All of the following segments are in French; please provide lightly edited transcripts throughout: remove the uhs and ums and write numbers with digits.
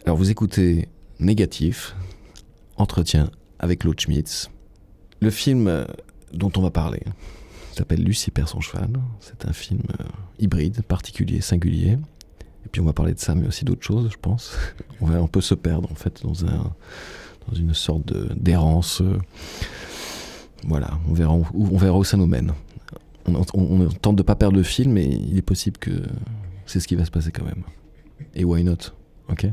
Alors vous écoutez Négatif, entretien avec Claude Schmitz. Le film dont on va parler s'appelle Lucie perd son cheval. C'est un film hybride, particulier, singulier. Et puis on va parler de ça, mais aussi d'autres choses, je pense. On peut se perdre en fait dans une sorte d'errance. Voilà, on verra où ça nous mène. On tente de pas perdre le film, mais il est possible que c'est ce qui va se passer quand même. Et why not, ok ?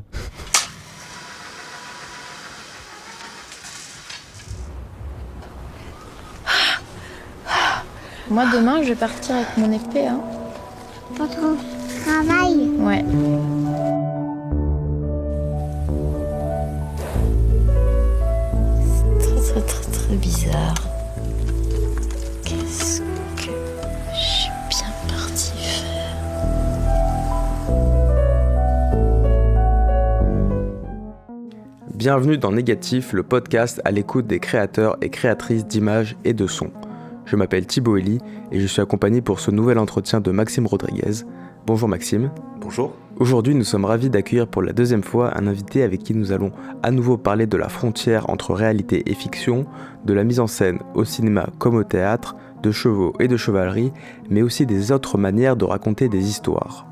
Moi demain je vais partir avec mon épée. Pour ton travail. Ouais. C'est très bizarre. Qu'est-ce que je suis bien partie faire? Bienvenue dans Négatif, le podcast à l'écoute des créateurs et créatrices d'images et de sons. Je m'appelle Thibaut Elie et je suis accompagné pour ce nouvel entretien de Maxime Rodriguez. Bonjour Maxime. Bonjour. Aujourd'hui, nous sommes ravis d'accueillir pour la deuxième fois un invité avec qui nous allons à nouveau parler de la frontière entre réalité et fiction, de la mise en scène au cinéma comme au théâtre, de chevaux et de chevalerie, mais aussi des autres manières de raconter des histoires.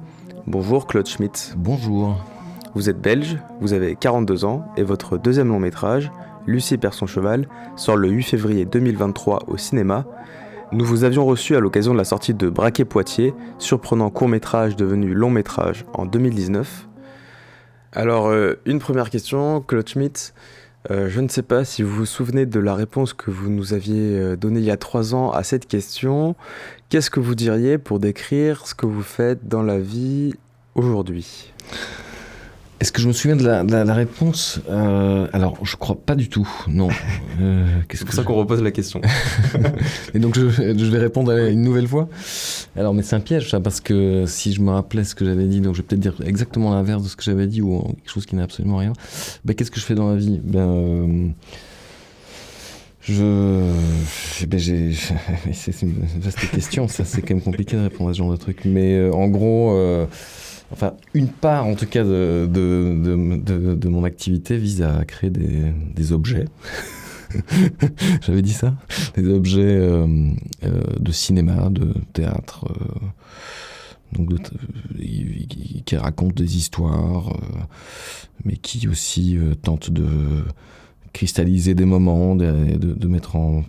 Bonjour Claude Schmitz. Bonjour. Vous êtes belge, vous avez 42 ans et votre deuxième long métrage, Lucie perd son cheval, sort le 8 février 2023 au cinéma. Nous vous avions reçu à l'occasion de la sortie de Braquet Poitiers, surprenant court-métrage devenu long-métrage en 2019. Alors, une première question, Claude Schmitz. Je ne sais pas si vous vous souvenez de la réponse que vous nous aviez donnée il y a 3 ans à cette question. Qu'est-ce que vous diriez pour décrire ce que vous faites dans la vie aujourd'hui ? Est-ce que je me souviens de la réponse ? Alors, je crois pas du tout, non. C'est pour ça qu'on repose la question. Et donc, je vais répondre une nouvelle fois. Alors, mais c'est un piège, ça, parce que si je me rappelais ce que j'avais dit, donc je vais peut-être dire exactement l'inverse de ce que j'avais dit, ou quelque chose qui n'a absolument rien. Qu'est-ce que je fais dans la vie ? C'est une vaste question, ça, c'est quand même compliqué de répondre à ce genre de truc. Mais en gros... Enfin, une part, en tout cas, de mon activité vise à créer des objets. J'avais dit ça ? Des objets de cinéma, de théâtre, qui racontent des histoires, mais qui aussi tentent de cristalliser des moments, de mettre en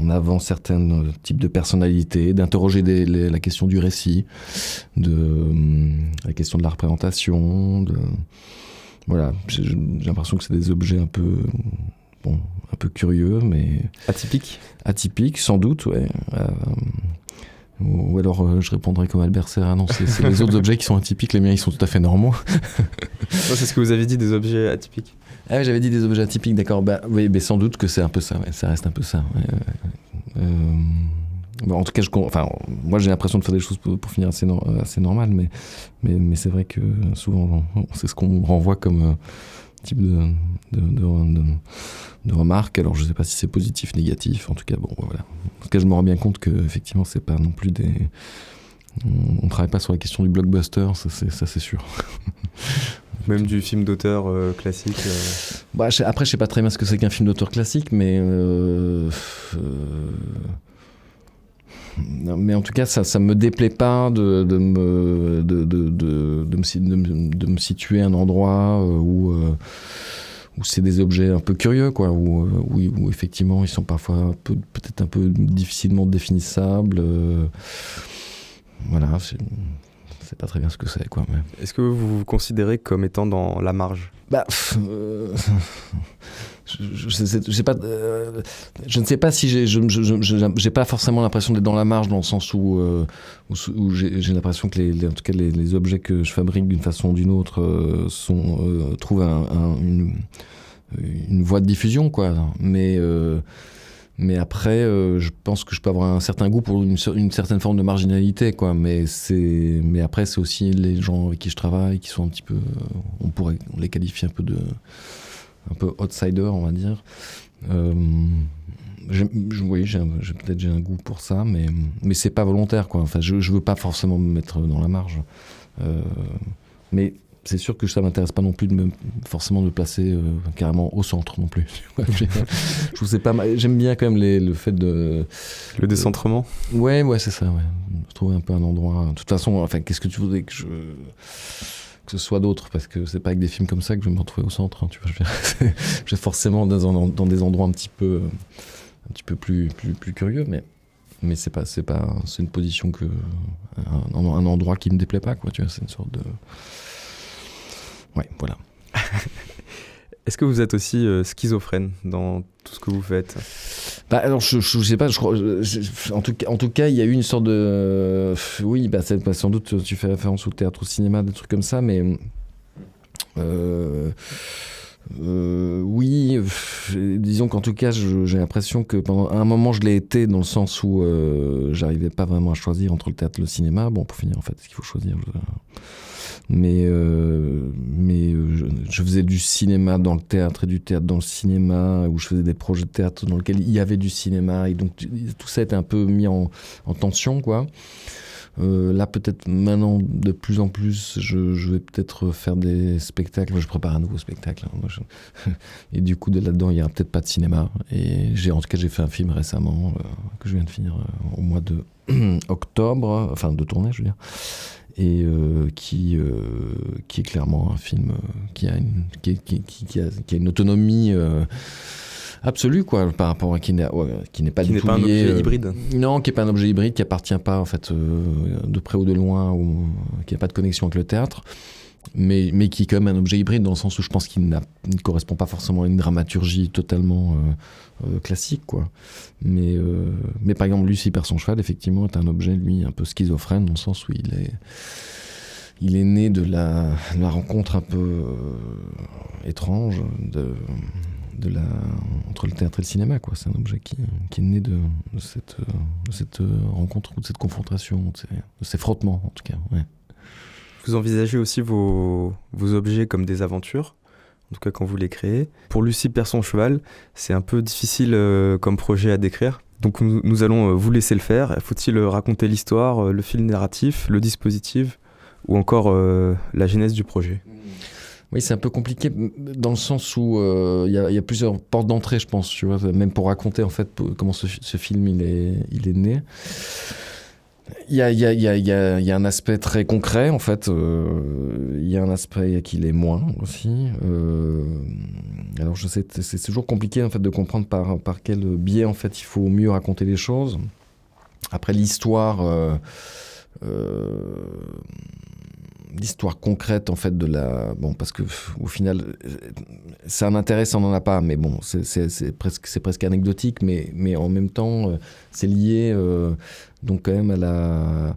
avant certains types de personnalités, d'interroger la question du récit, la question de la représentation, voilà, j'ai l'impression que c'est des objets un peu curieux, mais atypiques, sans doute, ouais. Ou alors je répondrais comme Albert Serra, non, c'est les autres objets qui sont atypiques, les miens ils sont tout à fait normaux. C'est ce que vous avez dit, des objets atypiques. Ah oui, j'avais dit des objets atypiques, d'accord. Oui, mais sans doute que c'est un peu ça, ouais, ça reste un peu ça. En tout cas, moi j'ai l'impression de faire des choses pour finir assez normal, mais c'est vrai que souvent c'est ce qu'on renvoie comme type de remarques. Alors je sais pas si c'est positif, négatif, en tout cas, bon, voilà. En tout cas, je me rends bien compte que effectivement c'est pas non plus on travaille pas sur la question du blockbuster, ça c'est sûr. Même du film d'auteur classique Après, je sais pas très bien ce que c'est qu'un film d'auteur classique, mais en tout cas, ça me déplaît pas de me situer à un endroit où c'est des objets un peu curieux, quoi, où effectivement ils sont parfois peut-être un peu difficilement définissables. Voilà, c'est pas très bien ce que c'est, quoi. Mais... Est-ce que vous vous considérez comme étant dans la marge ? Je sais pas. Je ne sais pas si j'ai pas forcément l'impression d'être dans la marge, dans le sens où j'ai l'impression que en tout cas les objets que je fabrique d'une façon ou d'une autre trouvent une voie de diffusion, quoi. Mais après, je pense que je peux avoir un certain goût pour une certaine forme de marginalité, quoi. Mais après, c'est aussi les gens avec qui je travaille qui sont un petit peu, on les qualifier un peu outsider, on va dire. J'ai un goût pour ça, mais c'est pas volontaire, quoi. Enfin, je veux pas forcément me mettre dans la marge. Mais c'est sûr que ça m'intéresse pas non plus forcément de me placer carrément au centre non plus. Je trouve c'est pas mal. J'aime bien quand même le fait de... Le décentrement. Ouais, c'est ça, ouais. Trouver un peu un endroit... De toute façon, enfin, qu'est-ce que tu voudrais que ce soit d'autre, parce que c'est pas avec des films comme ça que je vais me retrouver au centre, hein, tu vois. Je vais forcément dans des endroits un petit peu plus curieux, mais c'est une position un endroit qui me déplaît pas, quoi, tu vois, c'est une sorte de... Ouais, voilà. Est-ce que vous êtes aussi schizophrène dans tout ce que vous faites ? Bah alors je sais pas, je crois, en tout cas il y a eu une sorte de... Oui, sans doute tu fais référence au théâtre, au cinéma, des trucs comme ça, mais... oui, disons qu'en tout cas j'ai l'impression que pendant un moment je l'ai été, dans le sens où j'arrivais pas vraiment à choisir entre le théâtre et le cinéma. Bon, pour finir, en fait, ce qu'il faut choisir... Mais je faisais du cinéma dans le théâtre et du théâtre dans le cinéma, où je faisais des projets de théâtre dans lesquels il y avait du cinéma, et donc tout ça était un peu mis en tension, quoi. Là, peut-être maintenant, de plus en plus, je vais peut-être faire des spectacles. Je prépare un nouveau spectacle, hein. Et du coup, là-dedans, il n'y aura peut-être pas de cinéma. Et en tout cas, j'ai fait un film récemment que je viens de finir au mois de octobre, enfin de tournée, je veux dire. Et qui est clairement un film qui a une autonomie absolue, quoi, par rapport à qui n'est pas du tout un lié, objet hybride. Non, qui n'est pas un objet hybride, qui appartient pas en fait de près ou de loin, ou qui n'a pas de connexion avec le théâtre, mais qui est quand même un objet hybride, dans le sens où je pense qu'il ne correspond pas forcément à une dramaturgie totalement classique, quoi. Mais par exemple, Lucie perd son cheval, effectivement, est un objet, lui, un peu schizophrène, dans le sens où il est né de la rencontre un peu étrange entre le théâtre et le cinéma, quoi. C'est un objet qui est né de cette rencontre, ou de cette confrontation, de ces frottements, en tout cas. Ouais. Vous envisagez aussi vos objets comme des aventures, en tout cas quand vous les créez. Pour Lucie perd son cheval, c'est un peu difficile comme projet à décrire. Donc nous allons vous laisser le faire. Faut-il raconter l'histoire, le fil narratif, le dispositif, ou encore la genèse du projet ? Oui, c'est un peu compliqué dans le sens où il y a plusieurs portes d'entrée, je pense, tu vois, même pour raconter en fait comment ce film il est né. Il y a un aspect très concret, en fait. Il y a un aspect qui l'est moins aussi. Alors je sais, c'est toujours compliqué en fait de comprendre par quel biais en fait il faut mieux raconter les choses. Après l'histoire concrète en fait parce que au final ça a un intérêt, ça n'en a pas, mais bon, c'est presque anecdotique, mais en même temps c'est lié donc quand même à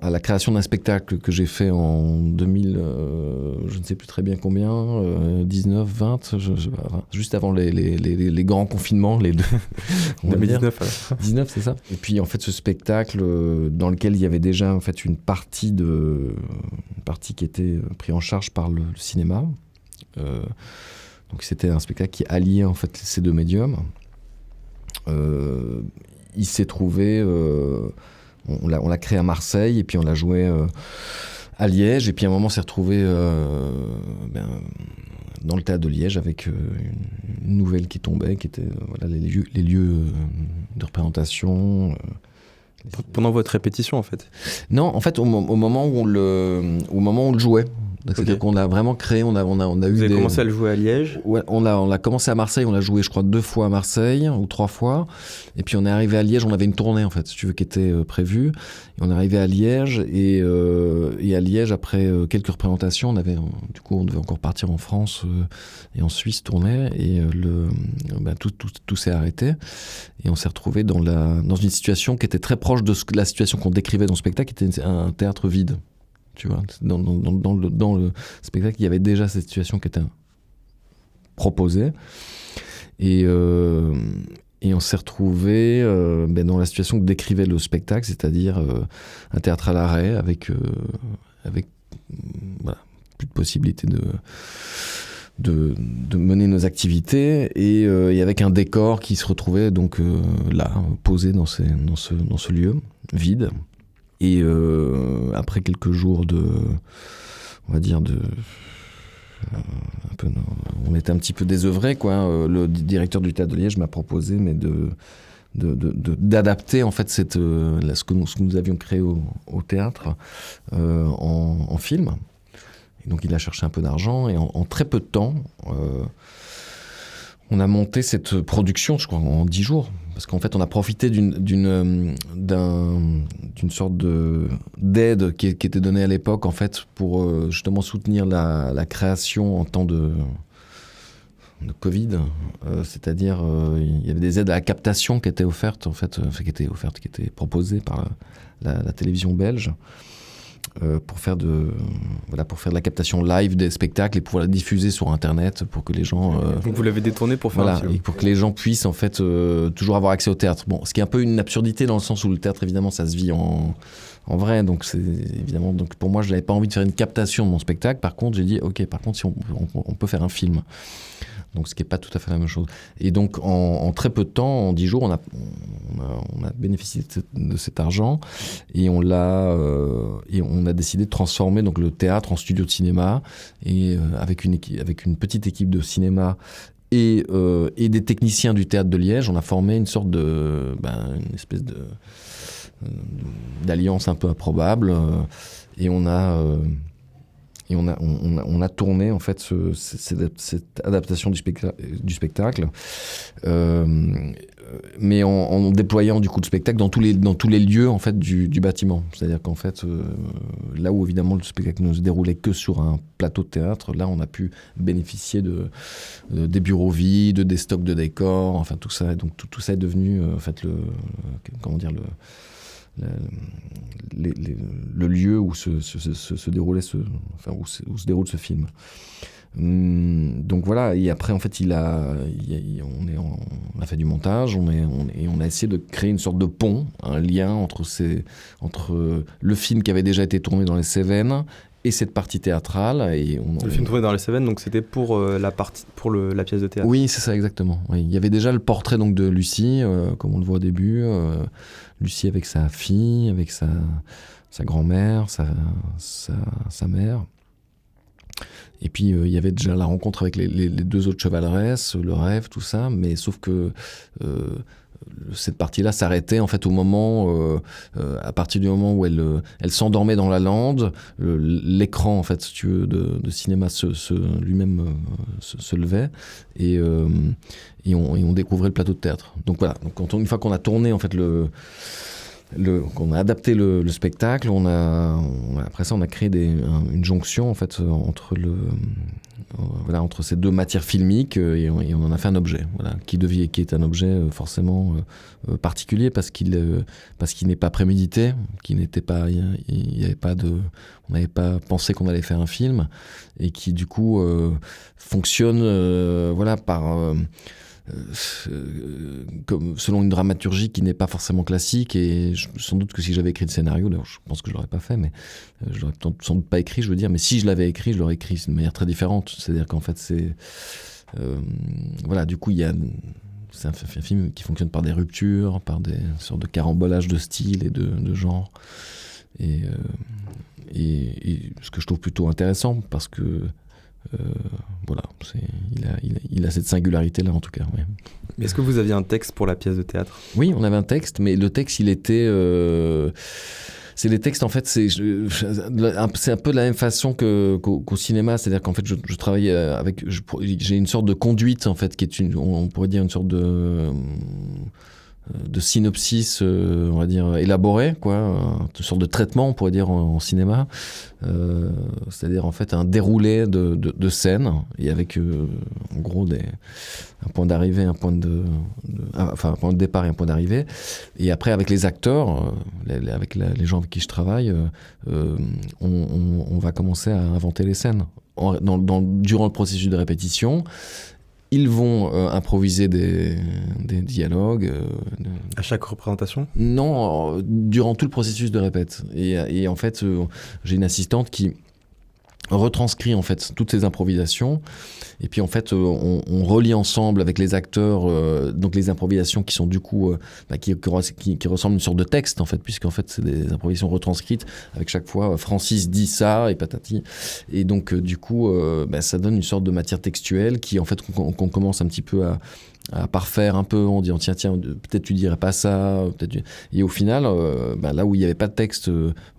la création d'un spectacle que j'ai fait en 2000, je ne sais plus très bien combien, 19, 20, juste avant les grands confinements, les deux. 2019. 19, c'est ça. Et puis en fait ce spectacle dans lequel il y avait déjà en fait une partie qui était prise en charge par le cinéma. Donc c'était un spectacle qui alliait en fait ces deux médiums. Il s'est trouvé, on l'a créé à Marseille, et puis on l'a joué à Liège, et puis à un moment on s'est retrouvé dans le théâtre de Liège avec une nouvelle qui tombait, qui était les lieux de représentation. Pendant votre répétition, en fait ? Non, en fait, au moment où on le jouait. C'est-à-dire qu'on l'a vraiment créé, on a eu Vous avez commencé à le jouer à Liège ? Ouais, on l'a commencé à Marseille, on l'a joué je crois 2 fois à Marseille, ou 3 fois, et puis on est arrivé à Liège, on avait une tournée en fait, si tu veux, qui était prévue, et on est arrivé à Liège, et à Liège, après quelques représentations, on devait encore partir en France et en Suisse tourner, et tout s'est arrêté, et on s'est retrouvé dans une situation qui était très proche de la situation qu'on décrivait dans le spectacle, qui était un théâtre vide. Tu vois, dans le spectacle, il y avait déjà cette situation qui était proposée. Et on s'est retrouvé dans la situation que décrivait le spectacle, c'est-à-dire un théâtre à l'arrêt avec plus de possibilité de mener nos activités, et avec un décor qui se retrouvait donc là, posé dans ce lieu vide. Et après quelques jours on va dire, on était un petit peu désœuvrés, quoi. Le directeur du théâtre de Liège m'a proposé, mais d'adapter en fait ce que nous avions créé au théâtre en film. Et donc il a cherché un peu d'argent et en très peu de temps, on a monté cette production, je crois, en 10 jours. Parce qu'en fait, on a profité d'une sorte d'aide qui était donnée à l'époque, en fait, pour justement soutenir la création en temps de Covid. C'est-à-dire, il y avait des aides à la captation qui étaient offertes, en fait, qui étaient proposées par la télévision belge. Pour faire de la captation live des spectacles et pouvoir la diffuser sur Internet pour que les gens... Donc vous l'avez détourné pour faire un film. Et pour que les gens puissent en fait toujours avoir accès au théâtre. Bon, ce qui est un peu une absurdité dans le sens où le théâtre, évidemment, ça se vit en vrai. Donc, donc pour moi, je n'avais pas envie de faire une captation de mon spectacle. Par contre, j'ai dit, OK, par contre, si on peut faire un film. Donc, ce qui n'est pas tout à fait la même chose. Et donc, en très peu de temps, en 10 jours, on a bénéficié de cet argent et on a décidé de transformer donc, le théâtre en studio de cinéma et avec une petite équipe de cinéma et des techniciens du théâtre de Liège, on a formé une sorte une espèce d'alliance un peu improbable et on a tourné en fait cette adaptation du spectacle, mais en déployant du coup le spectacle dans tous les lieux en fait du bâtiment. C'est-à-dire qu'en fait là où évidemment le spectacle ne se déroulait que sur un plateau de théâtre, là on a pu bénéficier des bureaux vides, des stocks de décors, enfin tout ça. Et donc tout ça est devenu en fait le lieu où se déroule ce film. Donc voilà, et après en fait on a fait du montage, on a essayé de créer une sorte de pont, un lien entre le film qui avait déjà été tourné dans les Cévennes et cette partie théâtrale. Le film tourné dans les Cévennes, donc c'était pour la pièce de théâtre. Oui, c'est ça exactement. Oui. Il y avait déjà le portrait donc de Lucie, comme on le voit au début. Lucie avec sa fille, avec sa grand-mère, sa mère. Et puis il y avait déjà la rencontre avec les deux autres chevaleresses, le rêve, tout ça. Mais sauf que cette partie-là s'arrêtait en fait au moment, à partir du moment où elle s'endormait dans la lande, l'écran en fait, si tu veux, de cinéma lui-même se levait et on découvrait le plateau de théâtre. Donc voilà. Donc une fois qu'on a tourné en fait qu'on a adapté le spectacle, après ça on a créé une jonction en fait entre ces deux matières filmiques et on en a fait un objet, qui est un objet forcément particulier parce qu'il n'est pas prémédité, on n'avait pas pensé qu'on allait faire un film et qui du coup fonctionne comme selon une dramaturgie qui n'est pas forcément classique et sans doute que si j'avais écrit le scénario, d'ailleurs je pense que je l'aurais pas fait, mais je l'aurais sans doute pas écrit, je veux dire, mais si je l'avais écrit, je l'aurais écrit de manière très différente. C'est-à-dire qu'en fait du coup c'est un film qui fonctionne par des ruptures, par des sortes de carambolages de style et de genre et ce que je trouve plutôt intéressant parce que il a cette singularité-là en tout cas. Ouais. Est-ce que vous aviez un texte pour la pièce de théâtre ? Oui, on avait un texte, mais le texte, il était... c'est les textes, en fait, c'est un peu de la même façon qu'au cinéma, c'est-à-dire qu'en fait, je travaille j'ai une sorte de conduite, en fait, qui est on pourrait dire une sorte de synopsis, on va dire, élaboré, quoi, une sorte de traitement, on pourrait dire, en cinéma. C'est-à-dire, en fait, un déroulé de scènes, et avec, en gros, un point d'arrivée, un point de départ et un point d'arrivée. Et après, avec les acteurs, avec les gens avec qui je travaille, on va commencer à inventer les scènes. Durant le processus de répétition, ils vont improviser des dialogues. À chaque représentation ? Non, durant tout le processus de répète. Et en fait, j'ai une assistante qui retranscrit en fait toutes ces improvisations, et puis en fait on relie ensemble avec les acteurs donc les improvisations qui sont du coup qui ressemblent à une sorte de texte en fait, puisqu'en fait c'est des improvisations retranscrites avec chaque fois Francis dit ça et patati, et donc du coup ça donne une sorte de matière textuelle qui en fait qu'on commence un petit peu à parfaire un peu, on dit tiens peut-être tu dirais pas ça, et au final là où il n'y avait pas de texte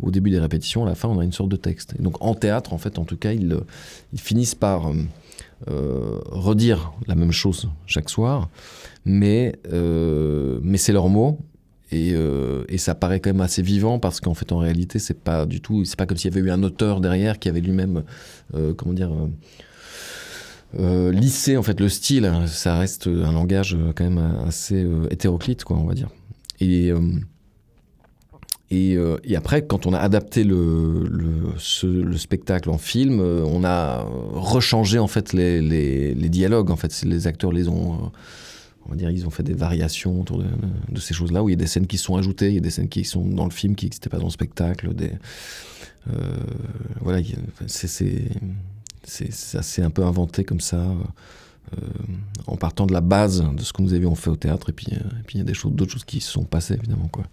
au début des répétitions, à la fin on a une sorte de texte, et donc en théâtre en fait en tout cas ils finissent par redire la même chose chaque soir, mais c'est leurs mots, et ça paraît quand même assez vivant, parce qu'en fait en réalité c'est pas comme s'il y avait eu un auteur derrière qui avait lui-même lisser en fait le style. Ça reste un langage quand même assez hétéroclite, quoi, on va dire. Et après, quand on a adapté le spectacle en film, on a rechangé en fait les dialogues. En fait, les acteurs les ont, on va dire, ils ont fait des variations autour de ces choses-là, où il y a des scènes qui sont ajoutées, il y a des scènes qui sont dans le film qui n'existaient pas dans le spectacle. Voilà, ça s'est un peu inventé comme ça, en partant de la base de ce que nous avions fait au théâtre, et puis il y a d'autres choses qui se sont passées, évidemment, quoi.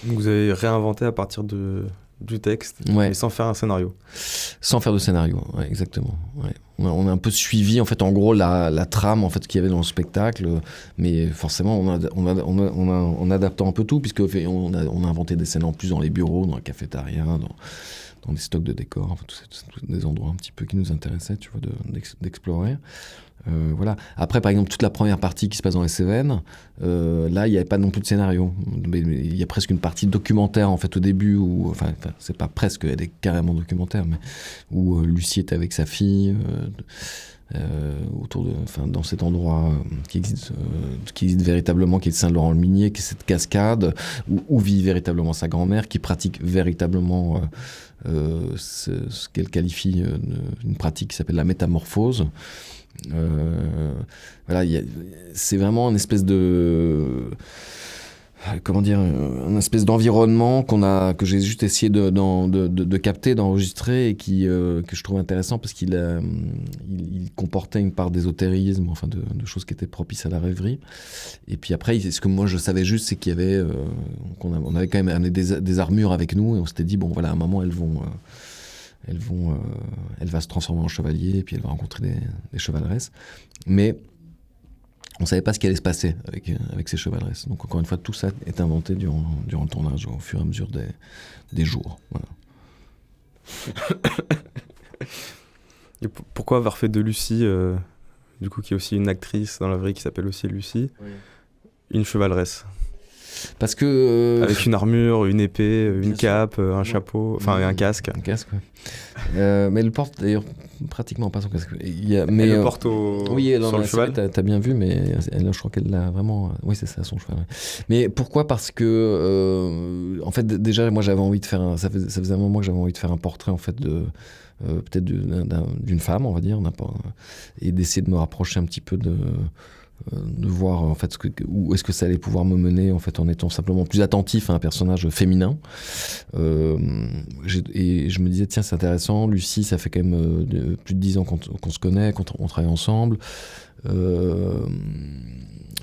Donc vous avez réinventé à partir du texte, ouais. Mais sans faire un scénario. Sans faire de scénario, ouais, exactement. Ouais. On a un peu suivi, en fait, en gros, la trame en fait, qu'il y avait dans le spectacle, mais forcément, en adaptant un peu tout, puisque on a inventé des scènes en plus dans les bureaux, dans la cafétéria, dans des stocks de décors, enfin, tous des endroits un petit peu qui nous intéressaient, tu vois, d'explorer. Voilà. Après, par exemple, toute la première partie qui se passe dans les Cévennes, là, il n'y avait pas non plus de scénario. Mais il y a presque une partie documentaire, en fait, au début, enfin c'est pas presque, elle est carrément documentaire, mais où Lucie était avec sa fille, dans cet endroit qui existe véritablement, qui est Saint-Laurent-le-Minier, qui est cette cascade, où vit véritablement sa grand-mère, qui pratique véritablement ce qu'elle qualifie d'une pratique qui s'appelle la métamorphose. Voilà, c'est vraiment une espèce de un espèce d'environnement que j'ai juste essayé de capter, d'enregistrer, et que je trouve intéressant, parce qu'il comportait une part d'ésotérisme, enfin de choses qui étaient propices à la rêverie. Et puis après, ce que moi je savais juste, c'est qu'il y avait on avait quand même amené des armures avec nous, et on s'était dit bon voilà, à un moment elle va se transformer en chevalier, et puis elle va rencontrer des chevaleresses. Mais on ne savait pas ce qui allait se passer avec ces chevaleresses. Donc encore une fois, tout ça est inventé durant le tournage, au fur et à mesure des jours. Voilà. Et pourquoi avoir fait de Lucie, du coup, qui est aussi une actrice dans la vraie, qui s'appelle aussi Lucie, oui, une chevaleresse? Parce que avec une armure, une épée, une cape, un chapeau, enfin un casque. Un casque, ouais. Mais elle porte d'ailleurs pratiquement pas son casque. Elle le porte sur le cheval. T'as bien vu, mais je crois qu'elle l'a vraiment. Oui, c'est ça, son cheval. Ouais. Mais pourquoi ? Parce que en fait, déjà, moi, j'avais envie de faire ça faisait un moment que j'avais envie de faire un portrait, en fait, peut-être d'une femme, on va dire, et d'essayer de me rapprocher un petit peu de voir en fait où est-ce que ça allait pouvoir me mener, en fait, en étant simplement plus attentif à un personnage féminin. Et je me disais, tiens, c'est intéressant, Lucie, ça fait quand même plus de 10 ans qu'on se connaît, qu'on travaille ensemble.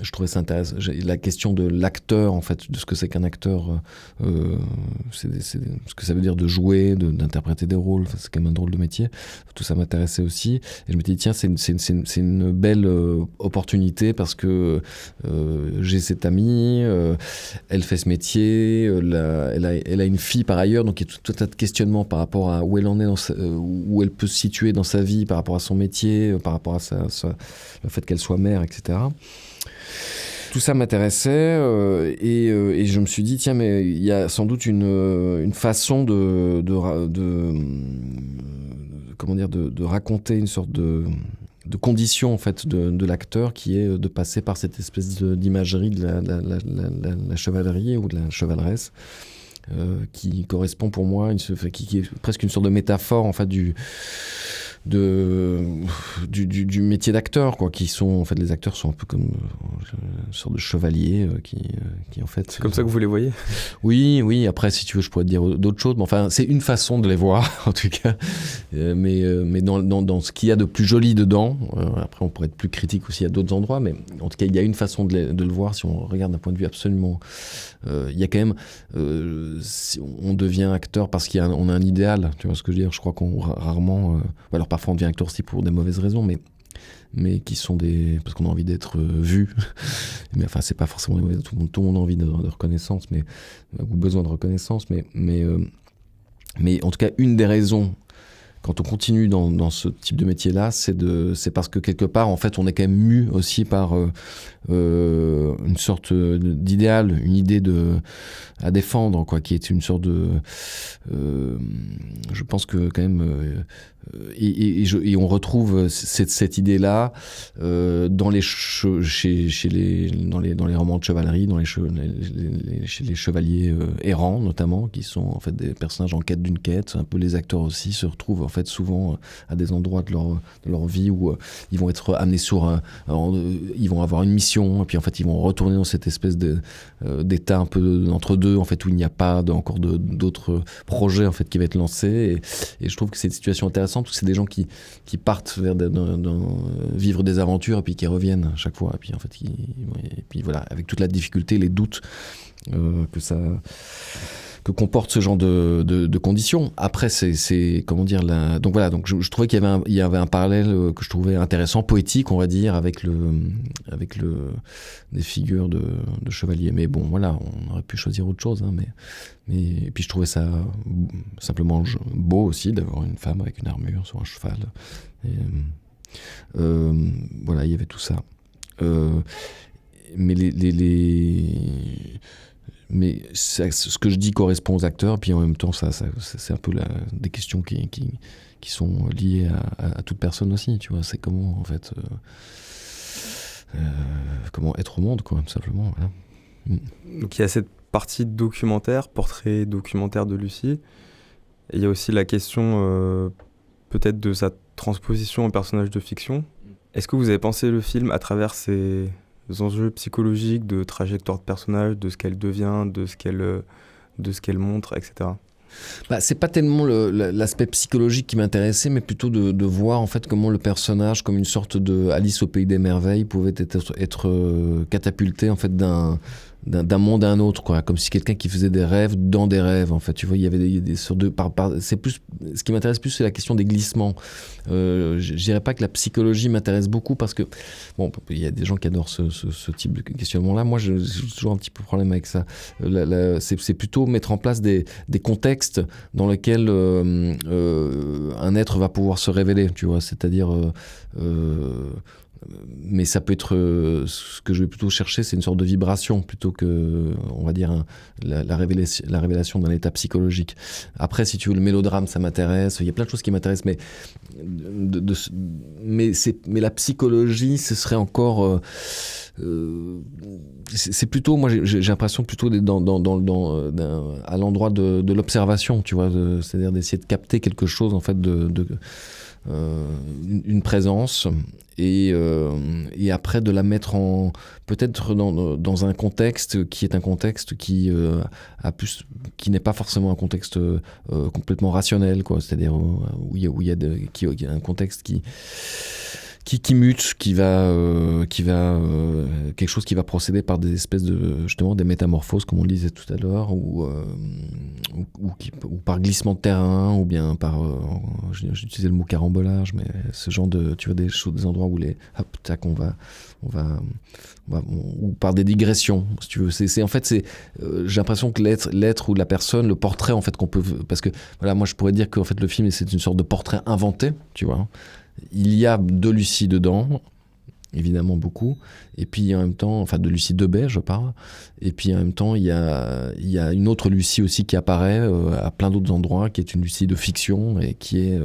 Je trouvais ça intéressant. La question de l'acteur, en fait, de ce que c'est qu'un acteur, c'est ce que ça veut dire de jouer, d'interpréter des rôles. Enfin, c'est quand même un drôle de métier. Tout ça m'intéressait aussi. Et je me dis, tiens, c'est une belle opportunité, parce que j'ai cette amie, elle fait ce métier, elle a une fille par ailleurs, donc il y a tout un tas de questionnements par rapport à où elle en est, où elle peut se situer dans sa vie, par rapport à son métier, par rapport à le fait qu'elle soit mère, etc. Tout ça m'intéressait, et je me suis dit, tiens, mais il y a sans doute une façon de raconter une sorte de condition, en fait, de l'acteur, qui est de passer par cette espèce d'imagerie de la chevalerie ou de la chevaleresse, qui correspond pour moi, qui est presque une sorte de métaphore, en fait, du métier d'acteur, quoi, qui sont, en fait, les acteurs sont un peu comme une sorte de chevaliers qui en fait... C'est comme ça que vous les voyez ? Oui, après, si tu veux, je pourrais te dire d'autres choses, mais enfin, c'est une façon de les voir, en tout cas, mais dans ce qu'il y a de plus joli dedans, après, on pourrait être plus critique aussi à d'autres endroits, mais en tout cas, il y a une façon de le voir, si on regarde d'un point de vue absolument... il y a quand même... si on devient acteur parce qu'on a un idéal, tu vois ce que je veux dire ? Je crois qu'on rarement... alors parfois on devient acteur aussi pour des mauvaises raisons, mais qui sont parce qu'on a envie d'être vu. Mais enfin, c'est pas forcément des mauvaises... Tout le monde a envie de reconnaissance, ou besoin de reconnaissance, mais en tout cas, une des raisons, quand on continue dans ce type de métier-là, c'est parce que quelque part, en fait, on est quand même mu aussi par une sorte d'idéal, une idée à défendre, quoi, qui est une sorte de... je pense que quand même... et on retrouve cette idée-là dans les romans de chevalerie, chez les chevaliers errants notamment, qui sont en fait des personnages en quête d'une quête. Un peu les acteurs aussi se retrouvent en fait souvent à des endroits de leur vie où ils vont être amenés ils vont avoir une mission, et puis en fait ils vont retourner dans cette espèce d'état un peu entre deux, en fait, où il n'y a pas encore d'autres projets en fait qui vont être lancés, et je trouve que c'est une situation intéressante parce que c'est des gens qui partent vers vivre des aventures et puis qui reviennent à chaque fois, et puis en fait et puis voilà, avec toute la difficulté, les doutes que comporte ce genre de conditions. Après, c'est comment dire, donc voilà, donc je trouvais qu'il y avait un parallèle que je trouvais intéressant, poétique, on va dire, avec des figures de chevaliers. Mais bon, voilà, on aurait pu choisir autre chose, hein, et puis je trouvais ça simplement beau aussi d'avoir une femme avec une armure sur un cheval. Et, voilà, il y avait tout ça. Mais mais ce que je dis correspond aux acteurs, puis en même temps, c'est un peu des questions qui sont liées à toute personne aussi, tu vois. C'est comment, en fait, comment être au monde, quoi, tout simplement. Voilà. Donc il y a cette partie documentaire, portrait documentaire de Lucie, et il y a aussi la question peut-être de sa transposition en personnage de fiction. Est-ce que vous avez pensé le film à travers ces enjeux psychologiques, de trajectoire de personnage, de ce qu'elle devient, de ce qu'elle montre, etc. C'est pas tellement l'aspect psychologique qui m'intéressait, mais plutôt de voir en fait comment le personnage, comme une sorte de Alice au pays des merveilles, pouvait être catapulté en fait d'un monde à un autre, quoi, comme si quelqu'un qui faisait des rêves dans des rêves, en fait, tu vois, il y avait des sortes de c'est plus, ce qui m'intéresse plus, c'est la question des glissements. Je dirais pas que la psychologie m'intéresse beaucoup, parce que bon, il y a des gens qui adorent ce type de questionnement-là. Moi, j'ai toujours un petit peu problème avec ça. C'est plutôt mettre en place des contextes dans lesquels un être va pouvoir se révéler, tu vois, c'est-à-dire mais ça peut être ce que je vais plutôt chercher, c'est une sorte de vibration plutôt que, on va dire, la révélation d'un état psychologique. Après, si tu veux, le mélodrame, ça m'intéresse. Il y a plein de choses qui m'intéressent, mais la psychologie, ce serait encore c'est plutôt, moi j'ai l'impression plutôt d'être à l'endroit de l'observation, tu vois, c'est-à-dire d'essayer de capter quelque chose en fait une présence, et après de la mettre peut-être dans un contexte qui est un contexte qui n'est pas forcément un contexte complètement rationnel, quoi, c'est-à-dire où il y a un contexte qui mute, qui va quelque chose qui va procéder par des espèces justement des métamorphoses, comme on le disait tout à l'heure, ou par glissement de terrain, ou bien par j'utilisais le mot carambolage, mais ce genre de, tu vois, des endroits où ou par des digressions, si tu veux. C'est en fait, j'ai l'impression que l'être ou la personne, le portrait en fait qu'on peut, parce que voilà, moi je pourrais dire qu'en fait le film c'est une sorte de portrait inventé, tu vois. Il y a de Lucie dedans, évidemment beaucoup, et puis en même temps, enfin de Lucie Debay, je parle, et puis en même temps il y a une autre Lucie aussi qui apparaît à plein d'autres endroits, qui est une Lucie de fiction, et qui est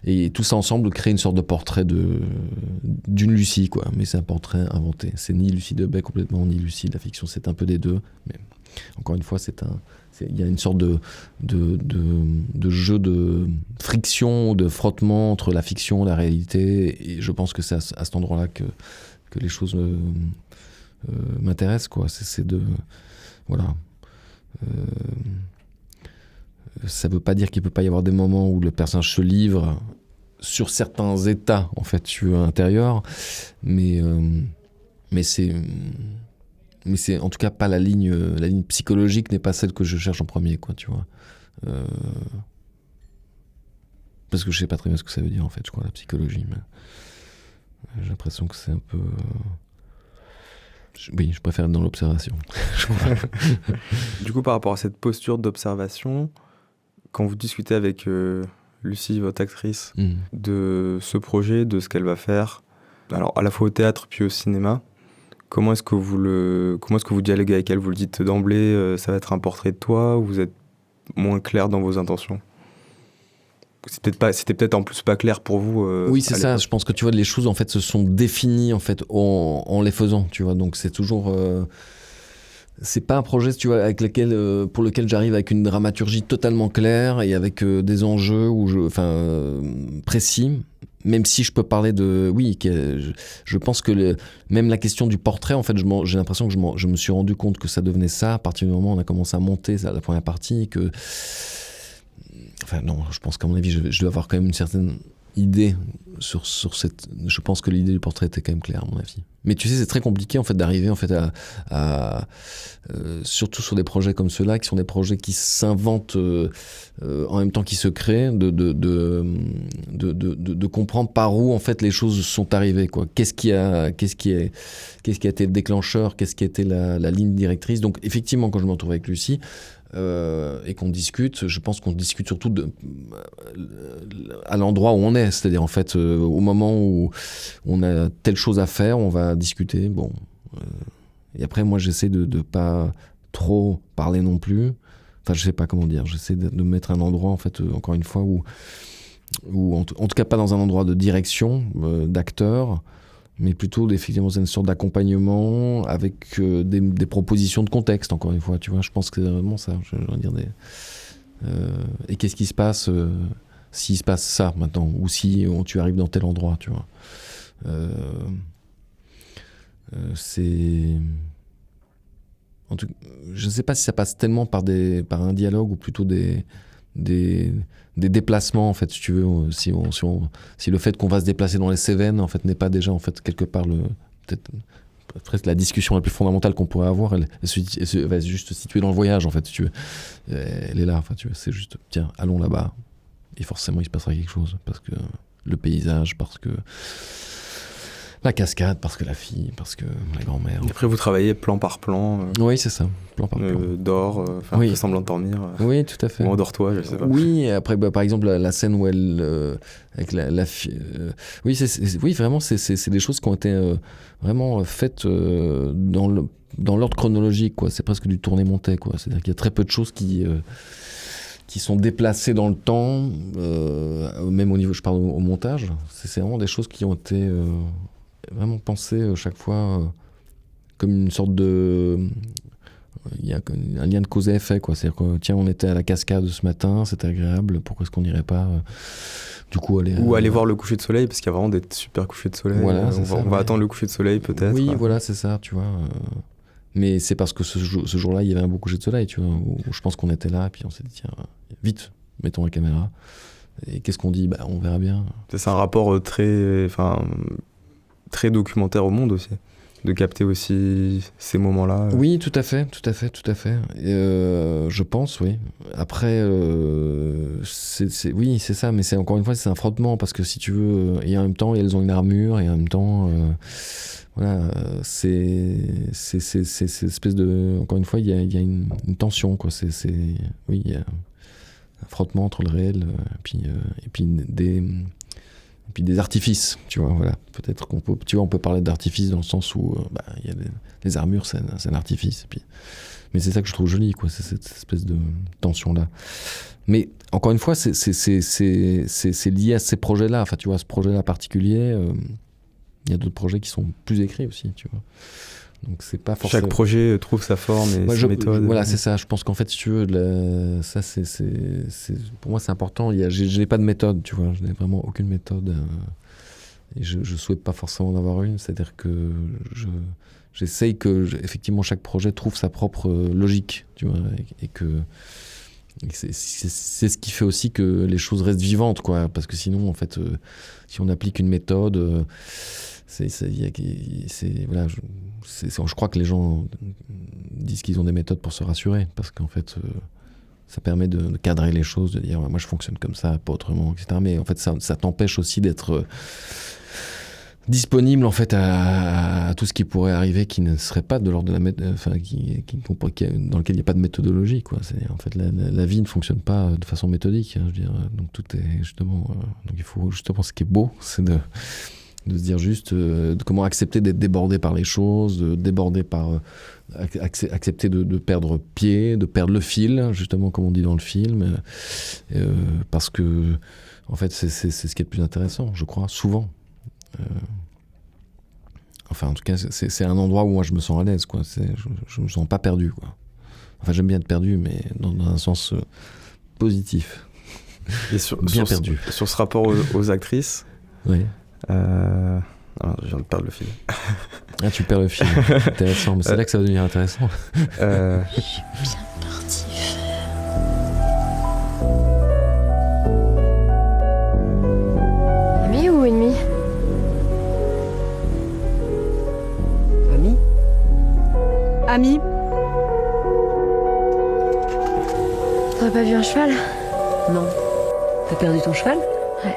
Et tout ça ensemble crée une sorte de portrait d'une Lucie, quoi. Mais c'est un portrait inventé. C'est ni Lucie Debay complètement, ni Lucie de la fiction. C'est un peu des deux. Mais encore une fois, il y a une sorte de jeu de friction, de frottement entre la fiction et la réalité. Et je pense que c'est à cet endroit-là que les choses m'intéressent, quoi. C'est de... Voilà. Ça veut pas dire qu'il peut pas y avoir des moments où le personnage se livre sur certains états, en fait, intérieurs, mais c'est en tout cas pas la ligne psychologique n'est pas celle que je cherche en premier, quoi, tu vois. Parce que je sais pas très bien ce que ça veut dire, en fait, je crois, la psychologie, mais j'ai l'impression que c'est un peu... Oui, je préfère être dans l'observation. Du coup, par rapport à cette posture d'observation, quand vous discutez avec Lucie, votre actrice, de ce projet, de ce qu'elle va faire, alors à la fois au théâtre puis au cinéma, comment est-ce que vous dialoguez avec elle ? Vous le dites d'emblée, ça va être un portrait de toi, ou vous êtes moins clair dans vos intentions ? C'était peut-être en plus pas clair pour vous. Oui, c'est ça. Je pense que tu vois, les choses en fait se sont définies en fait en les faisant. Tu vois, donc c'est toujours. C'est pas un projet, tu vois, pour lequel j'arrive avec une dramaturgie totalement claire et avec des enjeux précis. Même si je peux parler de... Oui, je pense que même la question du portrait, en fait, j'ai l'impression que je me suis rendu compte que ça devenait ça à partir du moment où on a commencé à monter la première partie, que... Enfin non, je pense qu'à mon avis, je dois avoir quand même une certaine idée sur cette... Je pense que l'idée du portrait était quand même claire, à mon avis. Mais tu sais, c'est très compliqué en fait d'arriver en fait à surtout sur des projets comme ceux-là, qui sont des projets qui s'inventent en même temps qu'ils se créent, de comprendre par où en fait les choses sont arrivées, quoi. Qu'est-ce qui a été le déclencheur, qu'est-ce qui a été la ligne directrice. Donc effectivement, quand je me retrouve avec Lucie, et qu'on discute, je pense qu'on discute surtout à l'endroit où on est, c'est-à-dire en fait au moment où on a telle chose à faire, on va discuter, bon, et après moi j'essaie de pas trop parler non plus, enfin je sais pas comment dire, j'essaie de mettre un endroit en fait encore une fois où en tout cas pas dans un endroit de direction, d'acteur, mais plutôt effectivement c'est une sorte d'accompagnement avec des propositions de contexte, encore une fois, tu vois, je pense que c'est vraiment ça, je veux dire et qu'est-ce qui se passe s'il se passe ça maintenant, ou si tu arrives dans tel endroit, tu vois. C'est... En tout... Je ne sais pas si ça passe tellement par un dialogue ou plutôt des déplacements, en fait, si tu veux, si le fait qu'on va se déplacer dans les Cévennes en fait n'est pas déjà en fait quelque part peut-être presque la discussion la plus fondamentale qu'on pourrait avoir, elle va juste se situer dans le voyage, en fait, si tu veux. Elle est là, enfin, tu veux, c'est juste tiens, allons là-bas et forcément il se passera quelque chose, parce que le paysage, parce que la cascade, parce que la fille, parce que la grand-mère. Et après, vous travaillez plan par plan. Oui, c'est ça, plan par plan. Dors, oui. Fait semblant de dormir. Oui, tout à fait. Ou endors-toi, je sais pas. Oui, et après, par exemple, la scène où elle... avec la fille... oui, oui, vraiment, c'est des choses qui ont été vraiment faites dans l'ordre chronologique, quoi. C'est presque du tourné-monté, quoi. C'est-à-dire qu'il y a très peu de choses qui sont déplacées dans le temps, même au niveau, je parle au montage. C'est vraiment des choses qui ont été... vraiment pensé chaque fois comme une sorte de... Il y a un lien de cause et effet, quoi. C'est-à-dire que, tiens, on était à la cascade ce matin, c'était agréable, pourquoi est-ce qu'on n'irait pas du coup aller voir le coucher de soleil, parce qu'il y a vraiment des super couchers de soleil. Voilà, on va attendre le coucher de soleil, peut-être. Oui, voilà, c'est ça, tu vois. Mais c'est parce que ce jour-là, il y avait un beau coucher de soleil, tu vois, où je pense qu'on était là, et puis on s'est dit, tiens, vite, mettons la caméra. Et qu'est-ce qu'on dit ? On verra bien. C'est un rapport très documentaire au monde aussi, de capter aussi ces moments-là. Oui, tout à fait. Je pense, oui. Après, oui, c'est ça, mais c'est encore une fois, c'est un frottement, parce que si tu veux, et en même temps, elles ont une armure, et en même temps, voilà, c'est espèce de, encore une fois, il y a une tension, quoi. Oui, il y a un frottement entre le réel, et puis des artifices, tu vois, voilà. Peut-être qu'on peut, tu vois, on peut parler d'artifices dans le sens où il y a les armures, c'est un artifice. Mais Mais c'est ça que je trouve joli, quoi, c'est cette espèce de tension-là. Mais encore une fois, c'est lié à ces projets-là. Enfin, tu vois, ce projet-là particulier, il y a d'autres projets qui sont plus écrits aussi, tu vois. Donc c'est pas forcément... Chaque projet trouve sa forme et sa méthode. Voilà, c'est ça. Je pense qu'en fait, si tu veux, ça, pour moi, c'est important. Je n'ai pas de méthode, tu vois. Je n'ai vraiment aucune méthode. Et je souhaite pas forcément en avoir une. C'est-à-dire que j'essaye que, effectivement, chaque projet trouve sa propre logique, tu vois. Et c'est ce qui fait aussi que les choses restent vivantes, quoi. Parce que sinon, en fait, si on applique une méthode... je crois que les gens disent qu'ils ont des méthodes pour se rassurer, parce qu'en fait ça permet de cadrer les choses, de dire moi je fonctionne comme ça, pas autrement, etc. Mais en fait ça t'empêche aussi d'être disponible en fait à tout ce qui pourrait arriver qui ne serait pas de l'ordre de la dans lequel il n'y a pas de méthodologie, quoi. C'est en fait la vie ne fonctionne pas de façon méthodique, hein, je veux dire. Donc tout est justement donc il faut justement, ce qui est beau, c'est de se dire juste de comment accepter d'être débordé par les choses, de déborder par accepter de perdre pied, de perdre le fil, justement comme on dit dans le film, parce que en fait c'est ce qui est le plus intéressant, je crois, souvent. Enfin en tout cas c'est un endroit où moi je me sens à l'aise, quoi. Je me sens pas perdu, quoi. Enfin j'aime bien être perdu, mais dans un sens positif. Et bien perdu. Sur ce rapport aux actrices. Oui. Je viens de perdre le fil. Ah, tu perds le fil. Intéressant, mais c'est là que ça va devenir intéressant. Je suis bien partie faire. Ami ou ennemi? Ami. Ami. T'aurais pas vu un cheval? Non. T'as perdu ton cheval? Ouais.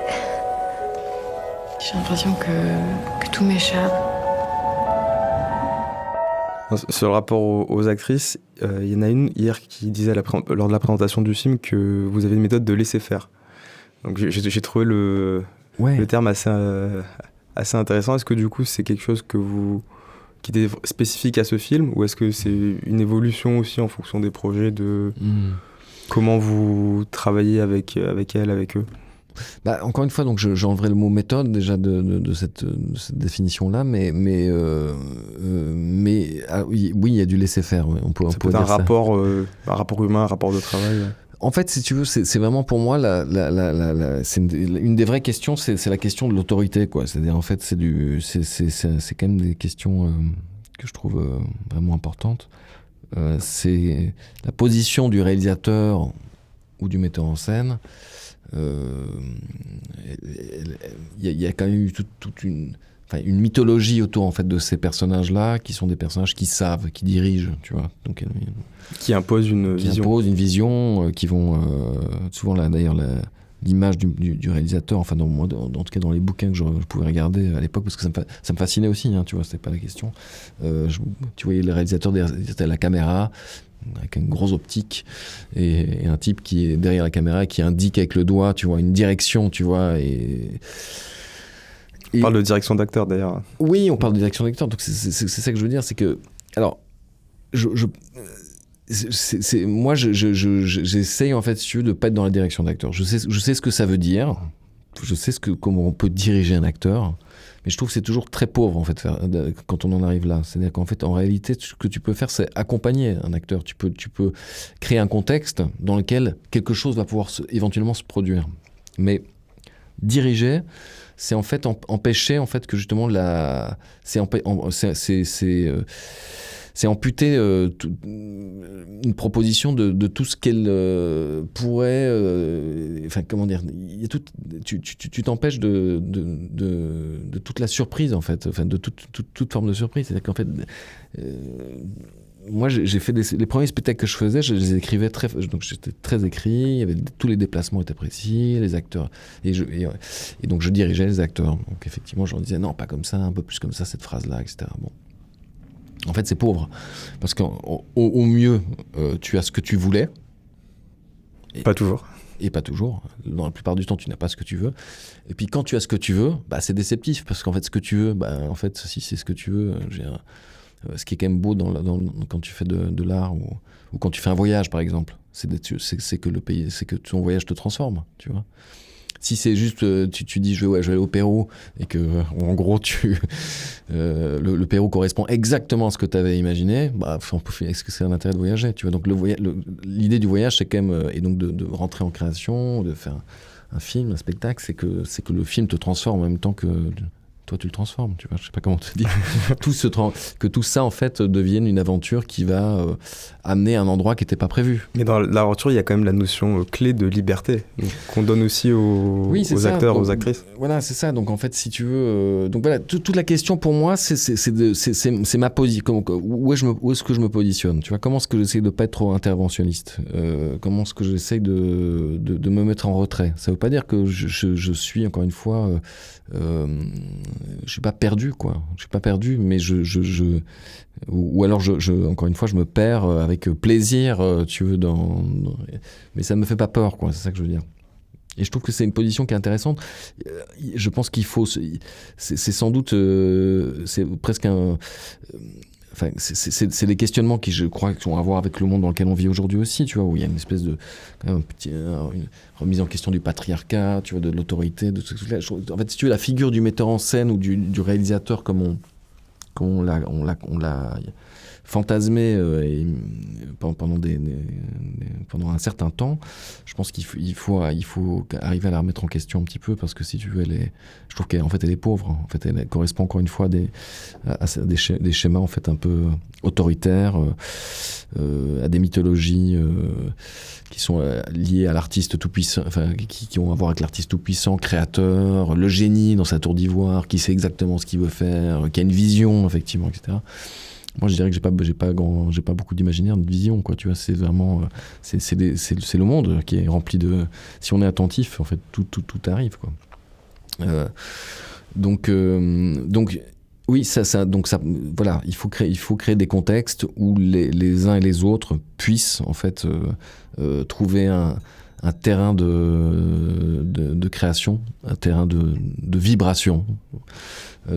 J'ai l'impression que tout m'échappe. Sur le rapport aux actrices, il y en a une hier qui disait lors de la présentation du film que vous avez une méthode de laisser faire. Donc j'ai trouvé le terme assez intéressant. Est-ce que du coup c'est quelque chose qui était spécifique à ce film, ou est-ce que c'est une évolution aussi en fonction des projets de comment vous travaillez avec elle, avec eux? Encore une fois, donc j'enlèverai le mot méthode déjà de cette définition-là, mais oui, il y a du laisser-faire. Ouais. On peut un dire rapport humain, un rapport de travail. En fait, si tu veux, c'est vraiment pour moi c'est une des vraies questions, c'est la question de l'autorité, quoi. C'est-à-dire en fait, c'est quand même des questions que je trouve vraiment importantes. C'est la position du réalisateur ou du metteur en scène. Il y a quand même eu toute une mythologie autour en fait de ces personnages-là, qui sont des personnages qui savent, qui dirigent, tu vois. Donc qui imposent une vision, qui vont souvent d'ailleurs l'image du réalisateur. Enfin, en tout cas dans les bouquins que je pouvais regarder à l'époque, parce que ça me fascinait aussi, hein, tu vois, c'était pas la question. Tu voyais le réalisateur derrière la caméra, avec une grosse optique, et un type qui est derrière la caméra, qui indique avec le doigt, tu vois, une direction, tu vois, on parle de direction d'acteur d'ailleurs. Oui, on parle de direction d'acteur, donc c'est ça que je veux dire, c'est que, alors, moi j'essaye en fait, si tu veux, de pas être dans la direction d'acteur. Je sais ce que ça veut dire, je sais comment on peut diriger un acteur, mais je trouve que c'est toujours très pauvre en fait quand on en arrive là. C'est-à-dire qu'en fait, en réalité, ce que tu peux faire, c'est accompagner un acteur. Tu peux créer un contexte dans lequel quelque chose va pouvoir éventuellement se produire. Mais diriger, c'est en fait empêcher en fait que justement c'est amputer une proposition de tout ce qu'elle pourrait... Enfin, comment dire, tu t'empêches de toute la surprise, en fait, enfin, de toute forme de surprise. C'est-à-dire qu'en fait... moi, j'ai fait les premiers spectacles que je faisais, je les écrivais donc j'étais très écrit, tous les déplacements étaient précis, les acteurs, et donc je dirigeais les acteurs. Donc effectivement, je leur disais non, pas comme ça, un peu plus comme ça, cette phrase-là, etc. Bon. En fait, c'est pauvre, parce qu'au mieux, tu as ce que tu voulais. Pas toujours. Et pas toujours. Dans la plupart du temps, tu n'as pas ce que tu veux. Et puis quand tu as ce que tu veux, c'est déceptif, parce qu'en fait, ce que tu veux, en fait, si c'est ce que tu veux, ce qui est quand même beau quand tu fais de l'art ou quand tu fais un voyage, par exemple, c'est que ton voyage te transforme, tu vois. Si c'est juste, tu dis je vais aller au Pérou et que en gros le Pérou correspond exactement à ce que tu avais imaginé, bah est-ce que c'est un intérêt de voyager, tu vois. Donc l'idée du voyage, c'est quand même et donc de rentrer en création, de faire un film, un spectacle, c'est que le film te transforme en même temps que toi tu le transformes, tu vois, je sais pas comment te dire. Que tout ça en fait devienne une aventure qui va amener à un endroit qui n'était pas prévu. Mais dans l'aventure, il y a quand même la notion clé de liberté qu'on donne aussi aux acteurs, aux actrices. Voilà, c'est ça. Donc en fait, si tu veux, donc voilà, toute la question pour moi, c'est ma position. Où est-ce que je me positionne, tu vois, comment est-ce que j'essaie de pas être trop interventionniste, comment est-ce que j'essaie de me mettre en retrait. Ça veut pas dire que je suis encore une fois je suis pas perdu, quoi. Je suis pas perdu, mais ou alors encore une fois, je me perds avec plaisir, tu veux, mais ça me fait pas peur, quoi. C'est ça que je veux dire. Et je trouve que c'est une position qui est intéressante. Je pense qu'il faut, c'est sans doute, c'est presque un. Enfin, c'est des questionnements qui, je crois, qui ont à voir avec le monde dans lequel on vit aujourd'hui aussi, tu vois, où il y a une espèce de une remise en question du patriarcat, tu vois, de l'autorité, de tout ça. En fait, si tu veux, la figure du metteur en scène ou du réalisateur, comme on l'a fantasmé pendant un certain temps, je pense qu'il faut arriver à la remettre en question un petit peu, parce que si tu veux, je trouve qu'elle est pauvre. En fait, elle correspond encore une fois à des schémas en fait un peu autoritaires, à des mythologies qui sont liées à l'artiste tout-puissant, enfin qui ont à voir avec l'artiste tout-puissant, créateur, le génie dans sa tour d'ivoire, qui sait exactement ce qu'il veut faire, qui a une vision effectivement, etc. Moi, je dirais que j'ai pas beaucoup d'imaginaire, de vision, quoi. Tu vois, c'est vraiment, c'est le monde qui est rempli de. Si on est attentif, en fait, tout arrive, quoi. Donc, oui, voilà, il faut créer des contextes où les uns et les autres puissent, en fait, trouver un terrain de création, un terrain de vibration.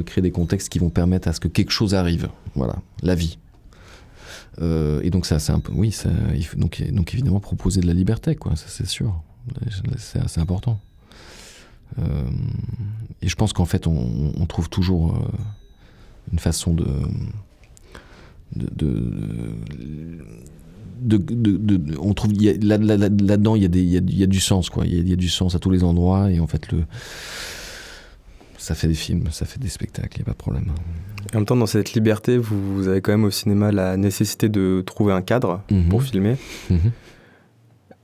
Créer des contextes qui vont permettre à ce que quelque chose arrive. Voilà, la vie. Et donc ça, c'est un peu, oui, il faut donc évidemment proposer de la liberté, quoi. Ça, c'est sûr. C'est assez important. Et je pense qu'en fait, on trouve toujours une façon on trouve là-dedans il y a du sens, quoi. Il y a du sens à tous les endroits, et en fait ça fait des films, ça fait des spectacles, il n'y a pas de problème. En même temps, dans cette liberté, vous avez quand même au cinéma la nécessité de trouver un cadre pour filmer.